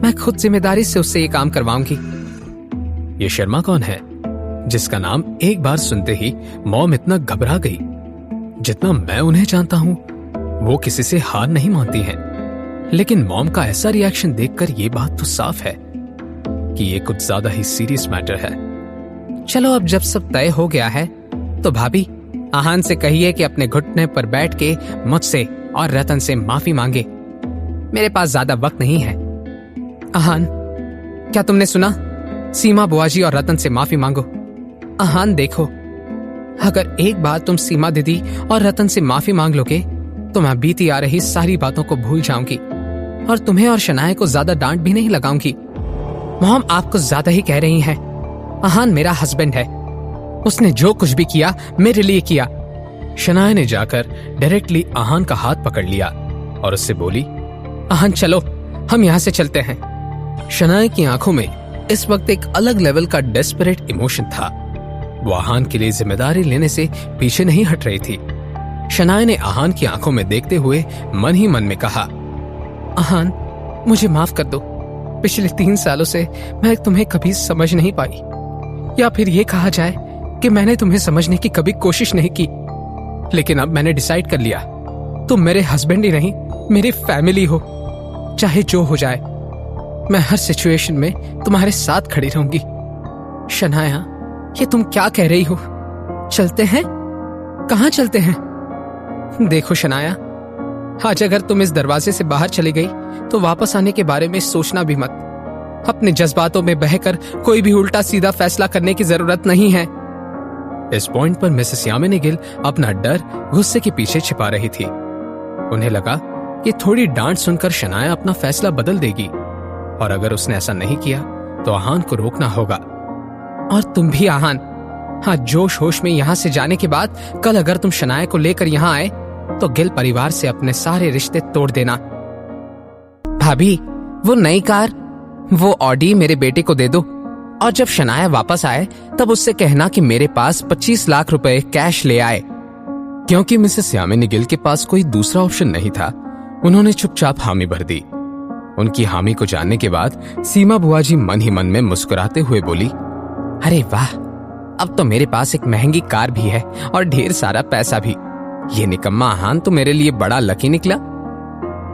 मैं खुद जिम्मेदारी से उससे ये काम करवाऊंगी। ये शर्मा कौन है? जिसका नाम एक बार सुनते ही मॉम इतना घबरा गई। जितना मैं उन्हें जानता हूं, वो किसी से हार नहीं मानती हैं। लेकिन मॉम का ऐसा रिएक्शन देखकर ये बात तो साफ है कि ये कुछ ज्यादा ही सीरियस मैटर है। चलो अब जब सब तय हो गया है तो भाभी आहान से कहिए कि अपने घुटने पर बैठ के मुझसे और रतन से माफी मांगे। मेरे पास ज्यादा वक्त नहीं है। आहान, क्या तुमने सुना? सीमा बुआजी और रतन से माफी मांगो। आहान देखो, अगर एक बार तुम सीमा दीदी और रतन से माफी मांग लोगे तो मैं बीती आ रही सारी बातों को भूल जाऊंगी और तुम्हें और शनाया को ज्यादा डांट भी नहीं लगाऊंगी। मॉम आप कुछ ज्यादा ही कह रही हैं। आहान मेरा हस्बैंड है, उसने जो कुछ भी किया मेरे लिए किया। शनाया ने जाकर डायरेक्टली आहान का हाथ पकड़ लिया और उससे बोली, आहान चलो, हम यहाँ से चलते हैं। शनाया की आंखों में इस वक्त एक अलग लेवल का डेस्परेट इमोशन था। वो आहान के लिए जिम्मेदारी लेने से पीछे नहीं हट रही थी। शनाया ने आहान की आंखों में देखते हुए मन ही मन में कहा, आहान मुझे माफ कर दो। पिछले 3 सालों से मैं तुम्हें कभी समझ नहीं पाई, या फिर ये कहा जाए कि मैंने तुम्हें समझने की कभी कोशिश नहीं की। लेकिन अब मैंने डिसाइड कर लिया, तुम मेरे हस्बैंड ही नहीं मेरी फैमिली हो। चाहे जो हो जाए, मैं हर सिचुएशन में तुम्हारे साथ खड़ी रहूंगी। शनाया, ये तुम क्या कह रही हो? चलते हैं? कहाँ चलते हैं? देखो शनाया, आज अगर तुम इस दरवाजे से बाहर चली गई तो वापस आने के बारे में सोचना भी मत। अपने जज्बातों में बहकर कोई भी उल्टा सीधा फैसला करने की जरूरत नहीं है। इस पॉइंट पर मिसेस यामिनी गिल अपना डर गुस्से के पीछे छिपा रही थी। उन्हें लगा कि थोड़ी डांट सुनकर शनाया अपना फैसला बदल देगी और अगर उसने ऐसा नहीं किया तो आहान को रोकना होगा। और तुम भी आहान, हाँ, जोश होश में यहाँ से जाने के बाद कल अगर तुम शनाया को लेकर यहाँ आए तो गिल परिवार से अपने सारे रिश्ते तोड़ देना। भाभी, वो नई कार, वो ऑडी मेरे बेटे को दे दो और जब शनाया वापस आए तब उससे कहना कि मेरे पास 25 लाख रुपए कैश ले आए। क्योंकि मिसेस यामिनी गिल के पास कोई दूसरा ऑप्शन नहीं था, उन्होंने चुपचाप हामी भर दी। उनकी हामी को जानने के बाद सीमा बुआजी मन ही मन में मुस्कुराते हुए बोली, अरे वाह, अब तो मेरे पास एक महंगी कार भी है और ढेर सारा पैसा भी। ये निकम्मा आहान तो मेरे लिए बड़ा लकी निकला।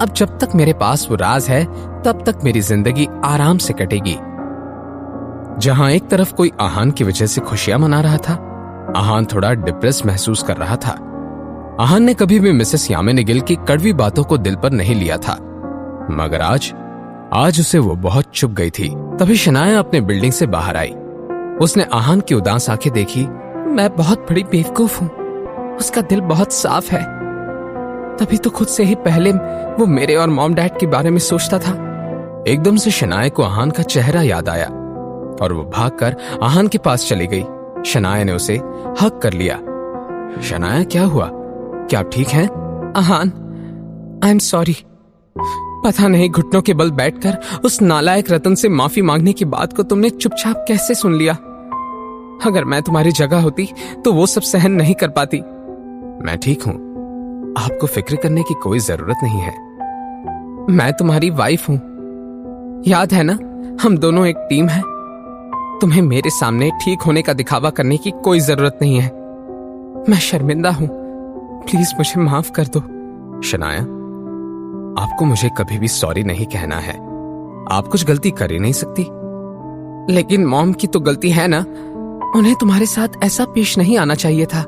अब जब तक मेरे पास वो राज है तब तक मेरी जिंदगी आराम से कटेगी। जहां एक तरफ कोई आहान की वजह से खुशियां मना रहा था, आहान थोड़ा डिप्रेस महसूस कर रहा था। आहान ने कभी भी मिसेस यामिनी गिल की कड़वी बातों को दिल पर नहीं लिया था, मगर आज उसे वो बहुत चुभ गई थी। तभी शनाया अपने बिल्डिंग से बाहर आई। उसने आहान की उदास आंखें देखी। मैं बहुत बड़ी बेवकूफ हूँ, उसका दिल बहुत साफ है। तभी तो खुद से ही पहले वो मेरे और मॉम डैड के बारे में सोचता था। एकदम से शनाया को आहान का चेहरा याद आया और वो भागकर आहान के पास चली गई। शनाया ने उसे हक कर लिया। शनाया, क्या हुआ? क्या आप ठीक हैं? आहान, आई एम सॉरी। पता नहीं घुटनों के बल बैठकर उस नालायक रतन से माफी मांगने की बात को तुमने चुपचाप कैसे सुन लिया? अगर मैं तुम्हारी जगह होती तो वो सब सहन नहीं कर पाती। मैं ठीक हूं, आपको फिक्र करने की कोई जरूरत नहीं है। मैं तुम्हारी वाइफ हूं, याद है ना? हम दोनों एक टीम हैं। तुम्हें मेरे सामने ठीक होने का दिखावा करने की कोई जरूरत नहीं है। मैं शर्मिंदा हूं, प्लीज मुझे माफ कर दो। शनाया, आपको मुझे कभी भी सॉरी नहीं कहना है। आप कुछ गलती कर ही नहीं सकती। लेकिन मॉम की तो गलती है ना, उन्हें तुम्हारे साथ ऐसा पेश नहीं आना चाहिए था।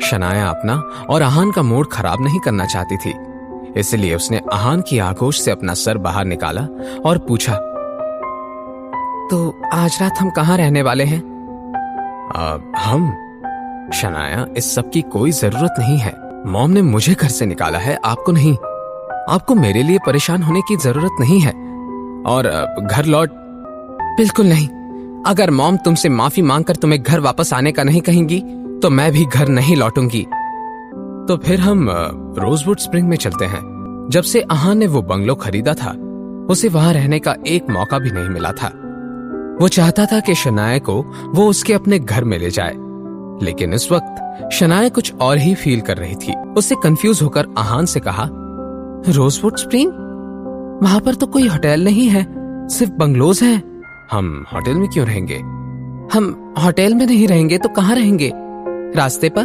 शनाया अपना और आहान का मूड खराब नहीं करना चाहती थी, इसलिए उसने आहान की आगोश से अपना सर बाहर निकाला और पूछा, तो आज रात हम कहाँ रहने वाले हैं? हम? शनाया, इस सब की कोई जरूरत नहीं है। मॉम ने मुझे घर से निकाला है, आपको नहीं। आपको मेरे लिए परेशान होने की जरूरत नहीं है। और घर लौट। बिल्कुल नहीं। अगर मॉम तुमसे माफी मांगकर तुम्हें घर वापस आने का नहीं कहेंगी तो मैं भी घर नहीं लौटूंगी। तो फिर हम रोजवुड स्प्रिंग में चलते हैं। जब से आहान ने वो बंगलो खरीदा था, उसे वहां रहने का एक मौका भी नहीं मिला था। वो चाहता था कि शनाया को वो उसके अपने घर में ले जाए, लेकिन इस वक्त शनाया कुछ और ही फील कर रही थी। उससे कंफ्यूज होकर आहान से कहा, रोजवुड स्प्रिंग? वहां पर तो कोई होटल नहीं है, सिर्फ बंगलोज हैं। हम होटल में क्यों रहेंगे? हम होटल में नहीं रहेंगे तो कहाँ रहेंगे? रास्ते पर?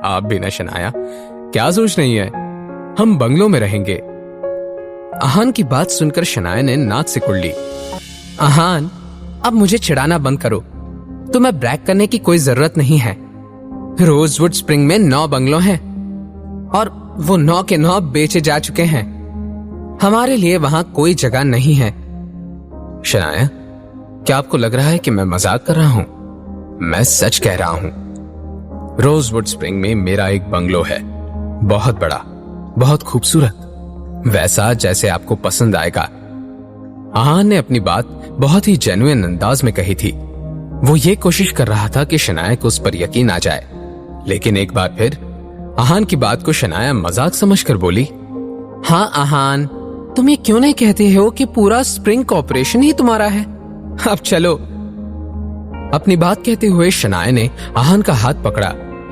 आप भी ना शनाया, क्या सोच रही है? हम बंगलों में रहेंगे। आहान की बात सुनकर शनाया ने नाक सिकुड़ ली। आहान, अब मुझे चिढ़ाना बंद करो। तुम्हें ब्रैग करने की कोई जरूरत नहीं है। रोजवुड स्प्रिंग में 9 बंगलों हैं और वो 9 के 9 बेचे जा चुके हैं। हमारे लिए वहां कोई जगह नहीं है। शनाया, क्या आपको लग रहा है कि मैं मजाक कर रहा हूं? मैं सच कह रहा हूं। रोजवुड स्प्रिंग में मेरा एक बंगलो है, बहुत बड़ा, बहुत खूबसूरत, वैसा जैसे आपको पसंद आएगा। आहान ने अपनी बात बहुत ही जेन्युइन अंदाज में कही थी। वो ये कोशिश कर रहा था कि शनाया को उस पर यकीन आ जाए, लेकिन एक बार फिर आहान की बात को शनाया मजाक समझकर बोली, हाँ आहान, तुम ये क्यों नहीं कहते हो कि पूरा स्प्रिंग कॉर्पोरेशन ही तुम्हारा है? अब चलो। अपनी बात कहते हुए शनाया ने आहान का हाथ पकड़ा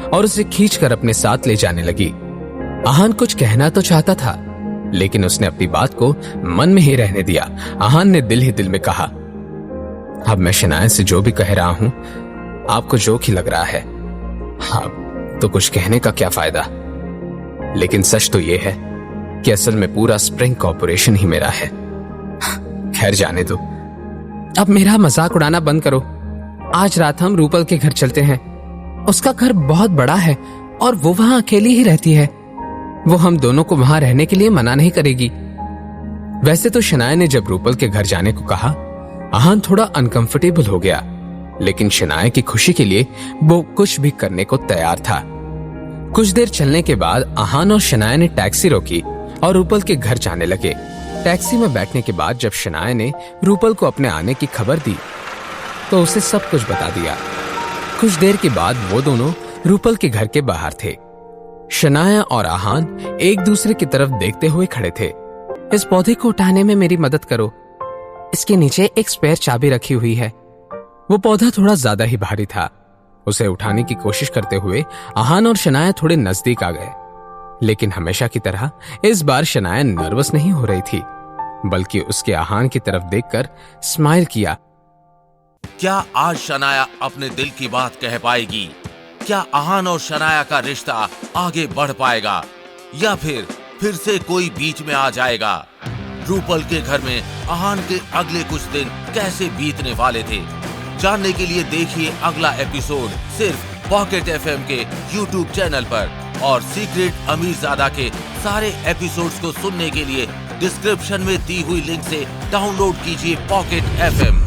और उसे खींचकर अपने साथ ले जाने लगी। आहान कुछ कहना तो चाहता था, लेकिन उसने अपनी बात को मन में ही रहने दिया। आहान ने दिल ही दिल में कहा, अब मैं शनाया से जो भी कह रहा हूं, आपको जोक ही लग रहा है। हाँ, तो कुछ कहने का क्या फायदा? लेकिन सच तो यह है कि असल में पूरा स्प्रिंग कॉर्पोरेशन ही मेरा है। खैर जाने दो। अब मेरा मजाक उड़ाना बंद करो। आज रात हम रूपल के घर चलते हैं। उसका घर बहुत बड़ा है और वो वहां अकेली ही रहती है। वो हम दोनों को वहां रहने के लिए मना नहीं करेगी। वैसे तो शनाया ने जब रूपल के घर जाने को कहा, आहान थोड़ा अनकंफर्टेबल हो गया, लेकिन शनाया की खुशी के लिए वो कुछ भी करने को तैयार था। कुछ देर चलने के बाद आहान और शनाया ने टैक्सी रोकी और रूपल के घर जाने लगे। टैक्सी में बैठने के बाद जब शनाया ने रूपल को अपने आने की खबर दी तो उसे सब कुछ बता दिया। कुछ देर के बाद वो दोनों रूपल के घर के बाहर थे। शनाया और आहान एक दूसरे की तरफ देखते हुए खड़े थे। इस पौधे को उठाने में मेरी मदद करो। इसके नीचे एक स्पेयर चाबी रखी हुई है। वो पौधा थोड़ा ज्यादा ही भारी था। उसे उठाने की कोशिश करते हुए आहान और शनाया थोड़े नजदीक आ गए, लेकिन हमेशा की तरह इस बार शनाया नर्वस नहीं हो रही थी, बल्कि उसके आहान की तरफ देखकर स्माइल किया। क्या आज शनाया अपने दिल की बात कह पाएगी? क्या आहान और शनाया का रिश्ता आगे बढ़ पाएगा या फिर से कोई बीच में आ जाएगा? रूपल के घर में आहान के अगले कुछ दिन कैसे बीतने वाले थे, जानने के लिए देखिए अगला एपिसोड सिर्फ पॉकेट एफएम के यूट्यूब चैनल पर। और सीक्रेट अमीरजादा के सारे एपिसोड्स को सुनने के लिए डिस्क्रिप्शन में दी हुई लिंक से डाउनलोड कीजिए पॉकेट एफएम।